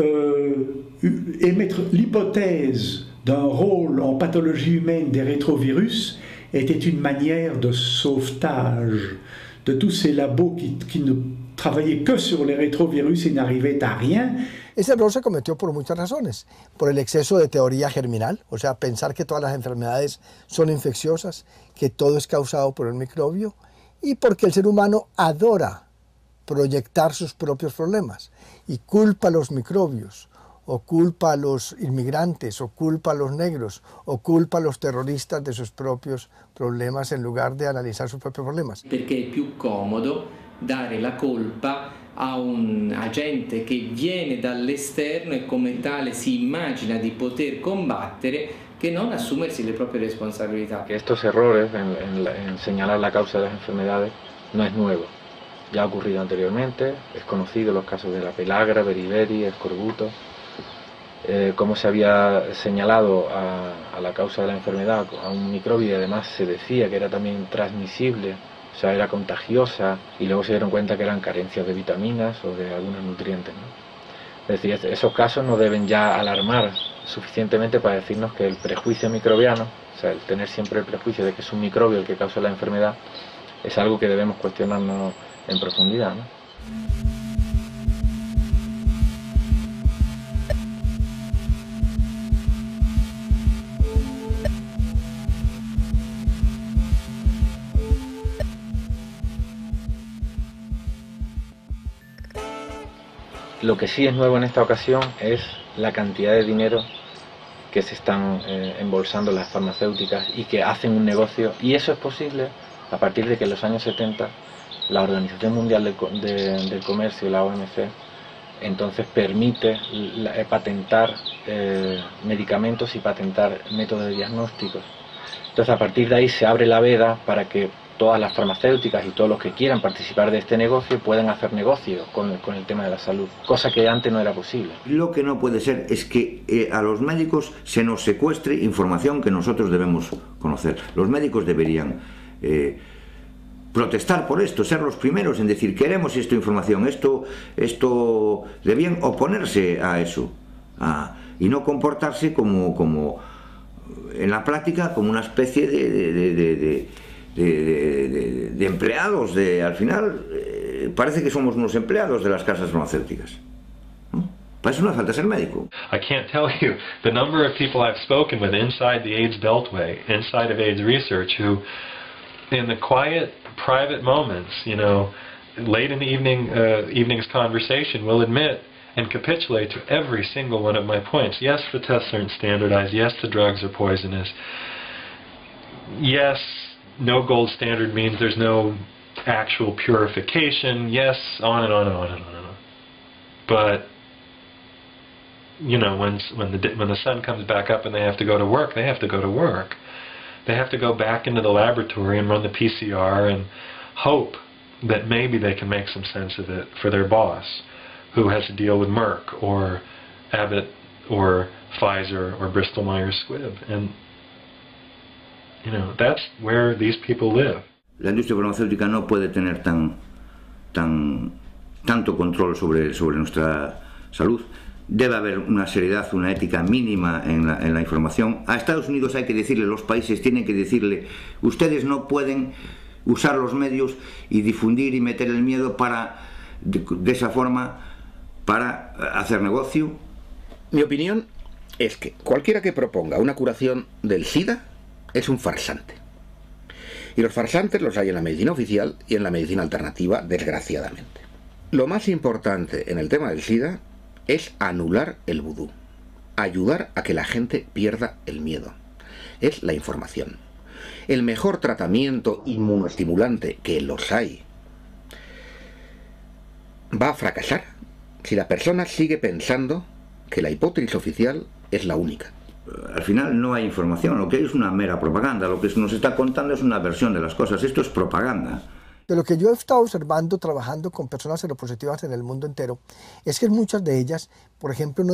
émettre l'hypothèse d'un rôle en pathologie humaine des rétrovirus était une manière de sauvetage de tous ces labos qui ne travaillaient que sur les rétrovirus et n'arrivaient à rien. Ese error se cometió por muchas razones. Por el exceso de teoría germinal, o sea, pensar que todas las enfermedades son infecciosas, que todo es causado por el microbio, y porque el ser humano adora proyectar sus propios problemas y culpa a los microbios o culpa a los inmigrantes, o culpa a los negros, o culpa a los terroristas de sus propios problemas en lugar de analizar sus propios problemas. Perché è più comodo dare la colpa a un agente che viene dall'esterno e come tale si immagina di poter combattere que no asumirse las propias responsabilidades. Que estos errores en señalar la causa de las enfermedades no es nuevo. Ya ha ocurrido anteriormente, es conocido los casos de la pelagra, beriberi, escorbuto. Como se había señalado a la causa de la enfermedad, a un microbio, y además se decía que era también transmisible, o sea, era contagiosa, y luego se dieron cuenta que eran carencias de vitaminas o de algunos nutrientes, ¿no? Es decir, esos casos nos deben ya alarmar suficientemente para decirnos que el prejuicio microbiano, o sea, el tener siempre el prejuicio de que es un microbio el que causa la enfermedad, es algo que debemos cuestionarnos en profundidad, ¿no? Lo que sí es nuevo en esta ocasión es la cantidad de dinero que se están embolsando las farmacéuticas y que hacen un negocio, y eso es posible a partir de que en los años 70 la Organización Mundial del Comercio, la OMC, entonces permite patentar medicamentos y patentar métodos de diagnósticos. Entonces a partir de ahí se abre la veda para que todas las farmacéuticas y todos los que quieran participar de este negocio puedan hacer negocio con el tema de la salud, cosa que antes no era posible. Lo que no puede ser es que a los médicos se nos secuestre información que nosotros debemos conocer. Los médicos deberían protestar por esto, ser los primeros en decir queremos esta información, esto debían oponerse a eso y no comportarse como en la práctica como una especie de empleados, al final parece que somos unos empleados de las casas farmacéuticas, ¿no? Para eso no hace falta ser médico. I can't tell you the number of people I've spoken with inside the AIDS Beltway, inside of AIDS research, who in the quiet, private moments, you know, late in the evening's conversation will admit and capitulate to every single one of my points. Yes, the tests aren't standardized. Yes, the drugs are poisonous. Yes, no gold standard means there's no actual purification. Yes, on and on and on and on and on. But you know, when the sun comes back up and they have to go to work, they have to go to work. They have to go back into the laboratory and run the PCR and hope that maybe they can make some sense of it for their boss, who has to deal with Merck or Abbott or Pfizer or Bristol Myers Squibb. And you know, that's where these people live. La industria farmacéutica no puede tener tanto control sobre nuestra salud. Debe haber una seriedad, una ética mínima en la información. A Estados Unidos hay que decirle, los países tienen que decirle, ustedes no pueden usar los medios y difundir y meter el miedo de esa forma para hacer negocio. Mi opinión es que cualquiera que proponga una curación del SIDA es un farsante. Y los farsantes los hay en la medicina oficial y en la medicina alternativa, desgraciadamente. Lo más importante en el tema del SIDA es anular el vudú, ayudar a que la gente pierda el miedo. Es la información. El mejor tratamiento inmunoestimulante, que los hay, va a fracasar si la persona sigue pensando que la hipótesis oficial es la única. Al final no hay información, lo que hay es una mera propaganda, lo que nos está contando es una versión de las cosas, esto es propaganda. De lo que yo he estado observando, trabajando con personas seropositivas en el mundo entero, es que muchas de ellas, por ejemplo,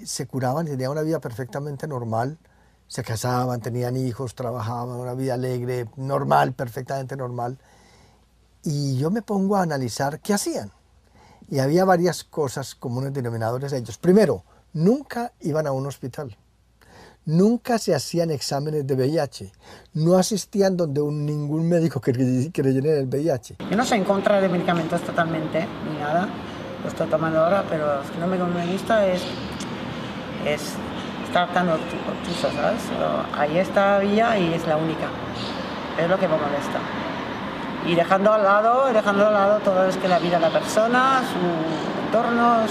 se curaban, tenían una vida perfectamente normal, se casaban, tenían hijos, trabajaban, una vida alegre, normal, perfectamente normal. Y yo me pongo a analizar qué hacían. Y había varias cosas comunes denominadores de ellos. Primero, nunca iban a un hospital. Nunca se hacían exámenes de VIH, no asistían donde ningún médico creyera en el VIH. Yo no soy en contra de medicamentos totalmente, ni nada, lo estoy tomando ahora, pero lo que no me gusta es estar tan obtuso, ¿sabes? Pero ahí está vía y es la única, es lo que me molesta. Y dejando al lado todo es que la vida de la persona, su entorno,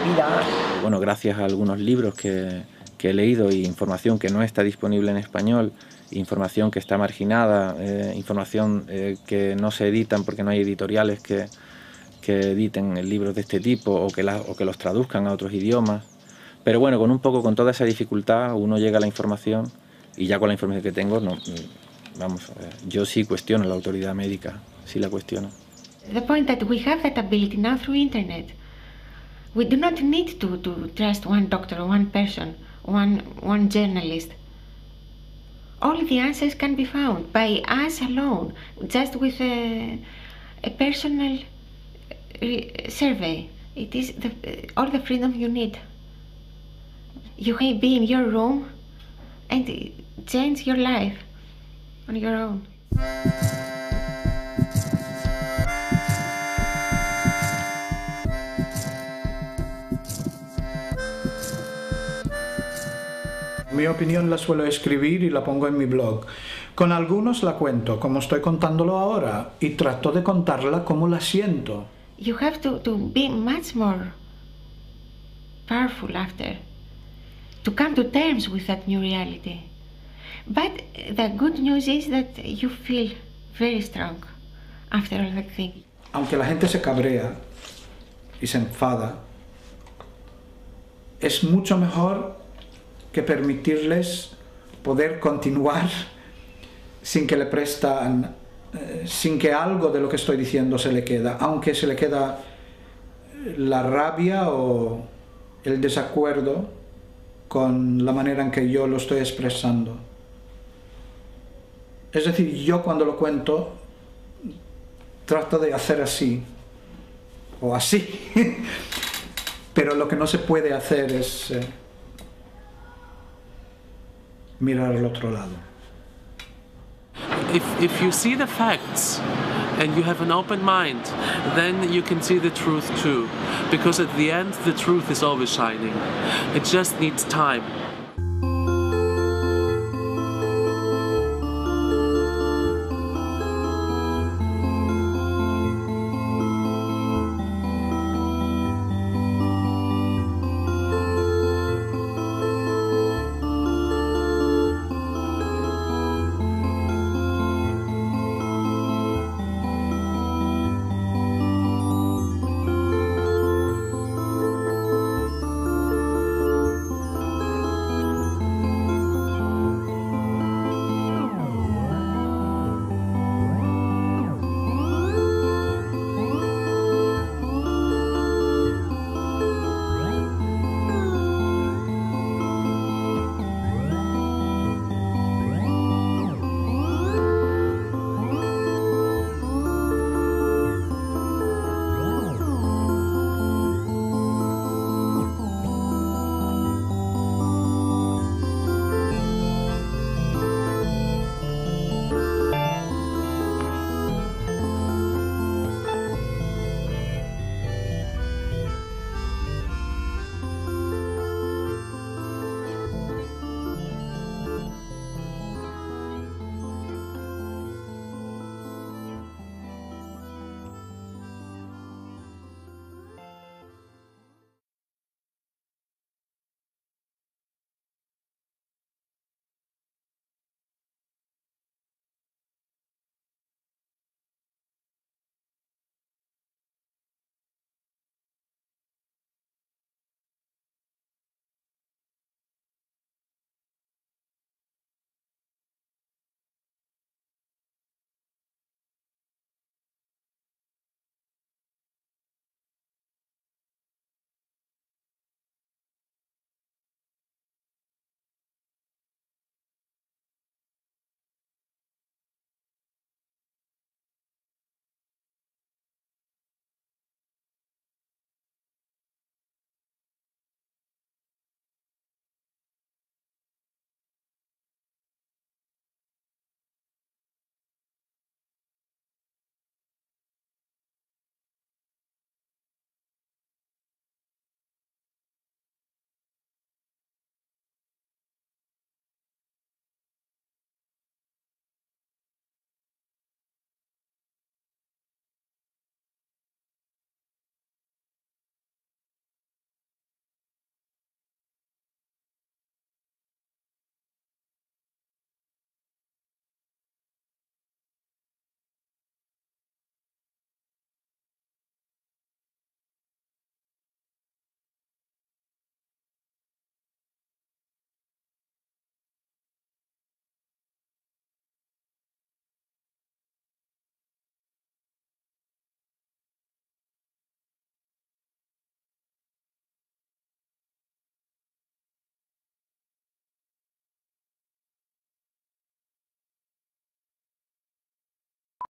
vida. Bueno, gracias a algunos libros que he leído y información que no está disponible en español, información que está marginada, información que no se editan porque no hay editoriales que editen libros de este tipo o que los traduzcan a otros idiomas. Pero bueno, con toda esa dificultad uno llega a la información y ya con la información que tengo, yo sí cuestiono la autoridad médica, sí la cuestiono. The point that we have that ability now through internet. We do not need to trust one doctor, one person, one journalist. All the answers can be found by us alone, just with a personal survey. It is all the freedom you need. You can be in your room and change your life on your own. Mi opinión la suelo escribir y la pongo en mi blog. Con algunos la cuento, como estoy contándolo ahora, y trato de contarla como la siento. You have to be much more powerful after, to come to terms with that new reality. But the good news is that you feel very strong after all that thing. Aunque la gente se cabrea y se enfada, es mucho mejor que permitirles poder continuar sin que le prestan, sin que algo de lo que estoy diciendo se le queda, aunque se le queda la rabia o el desacuerdo con la manera en que yo lo estoy expresando. Es decir, yo cuando lo cuento trato de hacer así o así, pero lo que no se puede hacer es mirar al otro lado. If you see the facts and you have an open mind, then you can see the truth too. Because at the end, the truth is always shining. It just needs time.